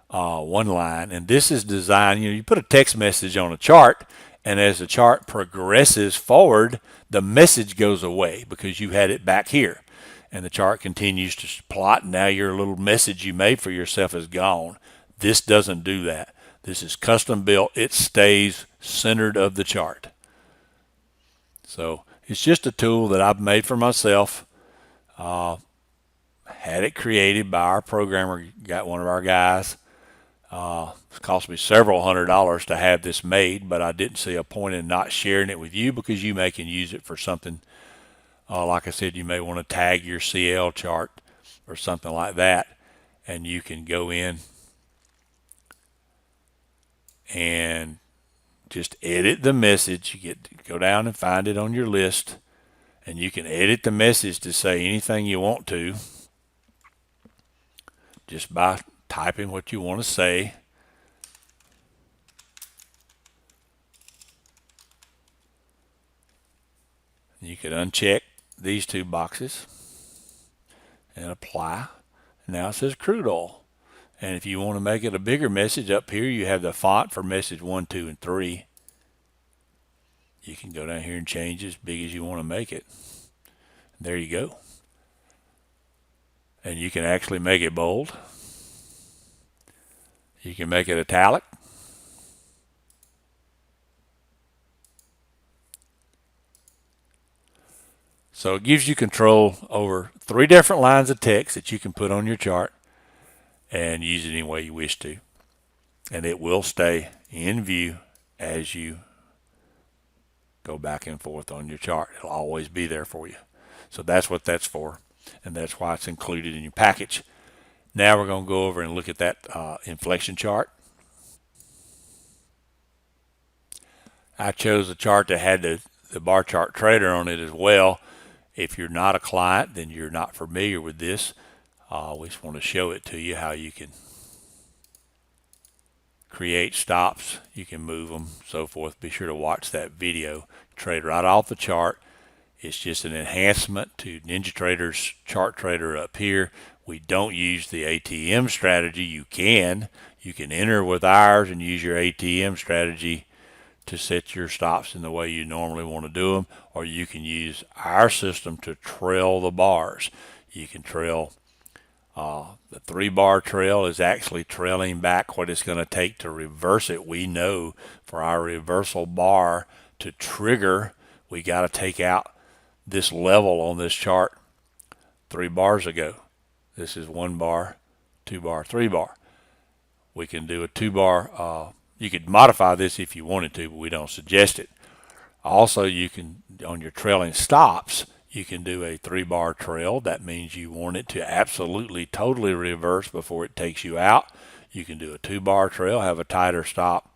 Speaker 1: 1 line. And this is designed, you put a text message on a chart, and as the chart progresses forward, the message goes away because you had it back here, and the chart continues to plot. Now your little message you made for yourself is gone. This doesn't do that. This is custom built. It stays centered of the chart. So it's just a tool that I've made for myself. Had it created by our programmer, got one of our guys. It cost me several $100s to have this made, but I didn't see a point in not sharing it with you because you may can use it for something. Like I said, you may want to tag your CL chart or something like that, and you can go in and just edit the message. You go down and find it on your list, and you can edit the message to say anything you want to just by typing what you want to say. You could uncheck these 2 boxes and apply. Now it says crude oil. And if you want to make it a bigger message, up here you have the font for message 1, 2, and 3. You can go down here and change it as big as you want to make it. There you go. And you can actually make it bold. You can make it italic. So it gives you control over 3 different lines of text that you can put on your chart and use it any way you wish to. And it will stay in view as you go back and forth on your chart. It'll always be there for you. So that's what that's for, and that's why it's included in your package. Now we're going to go over and look at that inflection chart. I chose a chart that had the bar chart trader on it as well. If you're not a client, then you're not familiar with this. We just want to show it to you how you can create stops, you can move them, so forth. Be sure to watch that video. Trade right off the chart. It's just an enhancement to NinjaTrader's chart trader up here. We don't use the ATM strategy. You can enter with ours and use your ATM strategy to set your stops in the way you normally want to do them, or you can use our system to trail the bars. You can trail the 3-bar trail is actually trailing back what it's going to take to reverse it. We know for our reversal bar to trigger, we got to take out this level on this chart 3 bars ago. This is 1 bar, 2 bar, 3 bar. We can do a 2 bar. You could modify this if you wanted to, but we don't suggest it. Also, you can, on your trailing stops, you can do a 3-bar trail. That means you want it to absolutely, totally reverse before it takes you out. You can do a 2-bar trail, have a tighter stop,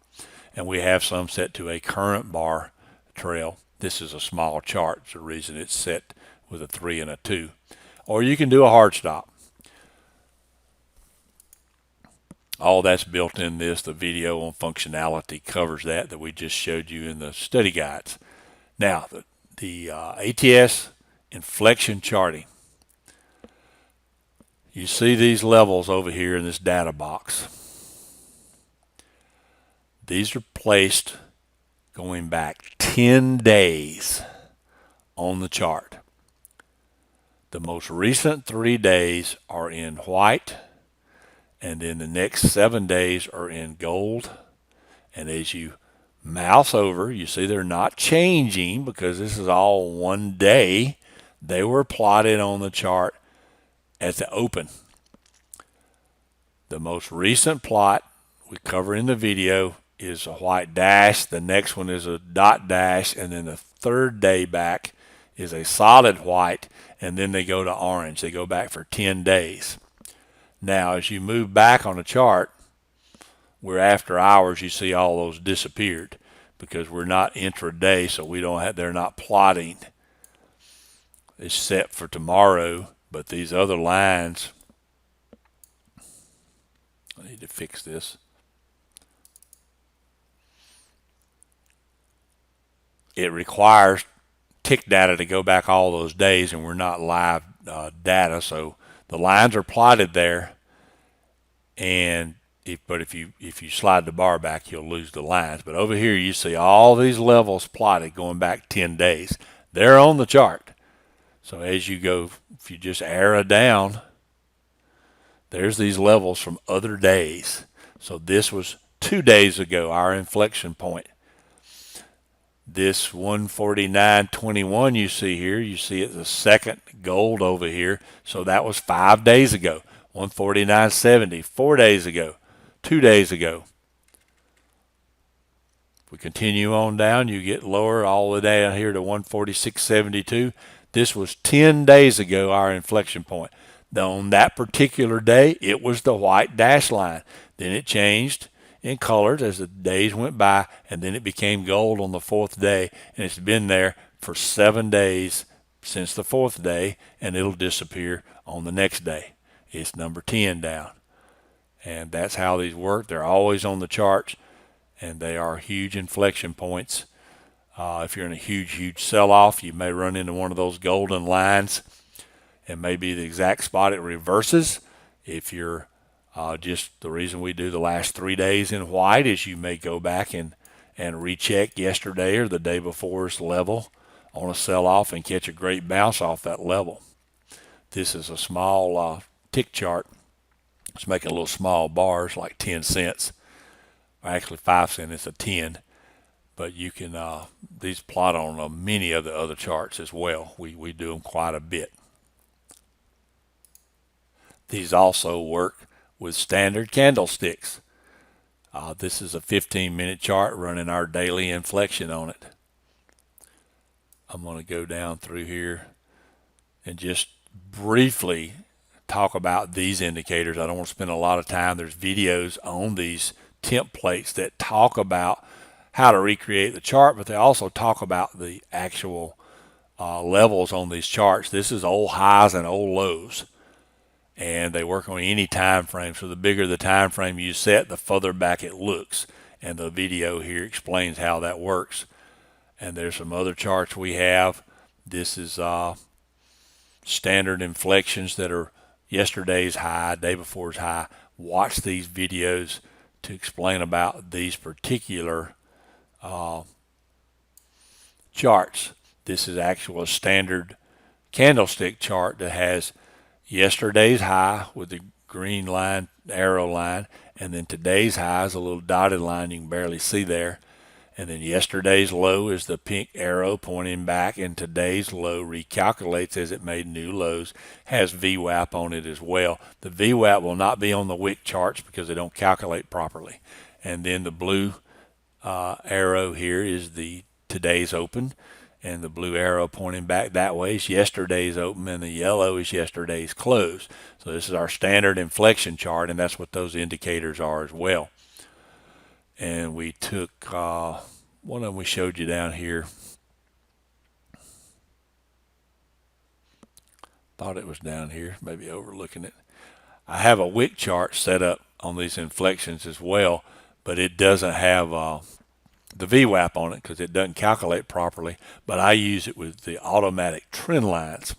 Speaker 1: and we have some set to a current bar trail. This is a small chart. It's the reason it's set with a 3 and a 2. Or you can do a hard stop. All that's built in this. The video on functionality covers that we just showed you in the study guides. Now, the ATS Inflection Charting. You see these levels over here in this data box. These are placed going back 10 days on the chart. The most recent 3 days are in white, and then the next 7 days are in gold. And as you mouse over, you see they're not changing because this is all 1 day. They were plotted on the chart at the open. The most recent plot we cover in the video is a white dash. The next one is a dot dash, and then the 3rd day back is a solid white, and then they go to orange. They go back for 10 days. Now, as you move back on the chart, we're after hours, you see all those disappeared because we're not intraday, so we don't have, they're not plotting. It's set for tomorrow, but these other lines, I need to fix this. It requires tick data to go back all those days, and we're not live data, so the lines are plotted there, and if you slide the bar back, you'll lose the lines. But over here, you see all these levels plotted going back 10 days. They're on the chart. So as you go, if you just arrow down, there's these levels from other days. So this was 2 days ago, our inflection point. This 149.21 you see here, you see it the second gold over here. So that was 5 days ago. 149.70, 4 days ago, 2 days ago. If we continue on down, you get lower all the way down here to 146.72. This was 10 days ago, our inflection point. On that particular day, it was the white dash line. Then it changed in colors as the days went by, and then it became gold on the 4th day, and it's been there for 7 days since the 4th day, and it'll disappear on the next day. It's number 10 down, and that's how these work. They're always on the charts, and they are huge inflection points. If you're in a huge sell-off, you may run into one of those golden lines and maybe the exact spot it reverses. If you're just the reason we do the last 3 days in white is you may go back and recheck yesterday or the day before's level on a sell-off and catch a great bounce off that level. This is a small tick chart. It's making little small bars like 10 cents, or actually 5 cents. It's a 10. But you can these plot on many of the other charts as well. We do them quite a bit. These also work with standard candlesticks. This is a 15-minute chart running our daily inflection on it. I'm going to go down through here and just briefly talk about these indicators. I don't want to spend a lot of time. There's videos on these templates that talk about how to recreate the chart, but they also talk about the actual levels on these charts. This is old highs and old lows, and they work on any time frame. So the bigger the time frame you set, the further back it looks, and the video here explains how that works. And there's some other charts we have. This is standard inflections that are yesterday's high, day before's high. Watch these videos to explain about these particular charts. This is actual standard candlestick chart that has yesterday's high with the green line, arrow line, and then today's high is a little dotted line you can barely see there. And then yesterday's low is the pink arrow pointing back, and today's low recalculates as it made new lows, has VWAP on it as well. The VWAP will not be on the wick charts because they don't calculate properly. And then the blue arrow here is the today's open, and the blue arrow pointing back that way is yesterday's open, and the yellow is yesterday's close. So this is our standard inflection chart, and that's what those indicators are as well. And we took one of them we showed you down here. Thought it was down here, maybe overlooking it. I have a wick chart set up on these inflections as well, but it doesn't have the VWAP on it because it doesn't calculate properly, but I use it with the automatic trend lines.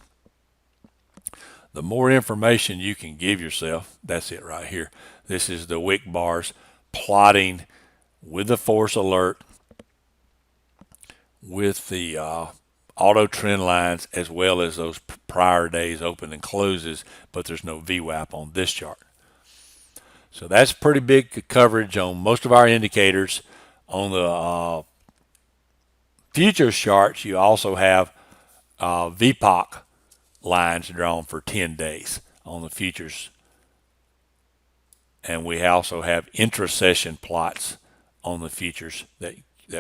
Speaker 1: The more information you can give yourself, that's it right here. This is the wick bars plotting with the force alert, with the auto trend lines, as well as those prior days open and closes, but there's no VWAP on this chart. So that's pretty big coverage on most of our indicators. On the futures charts, you also have VPOC lines drawn for 10 days on the futures. And we also have intra-session plots on the futures that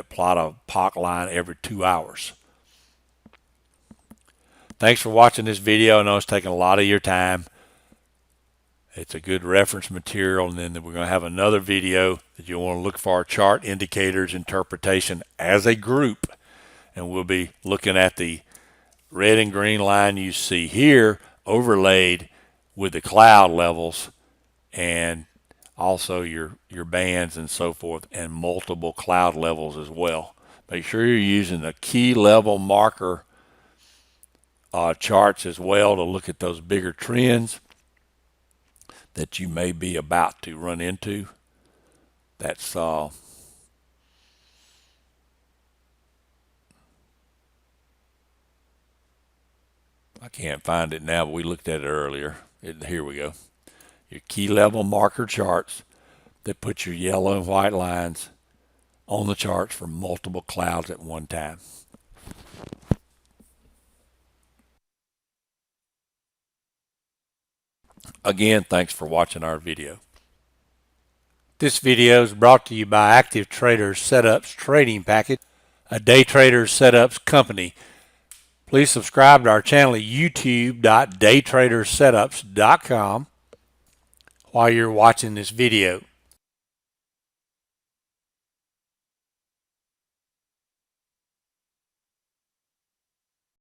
Speaker 1: plot a POC line every 2 hours. Thanks for watching this video. I know it's taking a lot of your time. It's a good reference material, and then we're going to have another video that you'll want to look for our chart indicators interpretation as a group, and we'll be looking at the red and green line you see here overlaid with the cloud levels, and also your bands and so forth, and multiple cloud levels as well. Make sure you're using the key level marker charts as well to look at those bigger trends that you may be about to run into. That's I can't find it now, but we looked at it earlier. Here we go. Your key level marker charts that put your yellow and white lines on the charts for multiple clouds at one time. Again, thanks for watching our video. This video is brought to you by Active Traders Setups Trading Package, a day traders setups company. Please subscribe to our channel at youtube.daytradersetups.com while you're watching this video.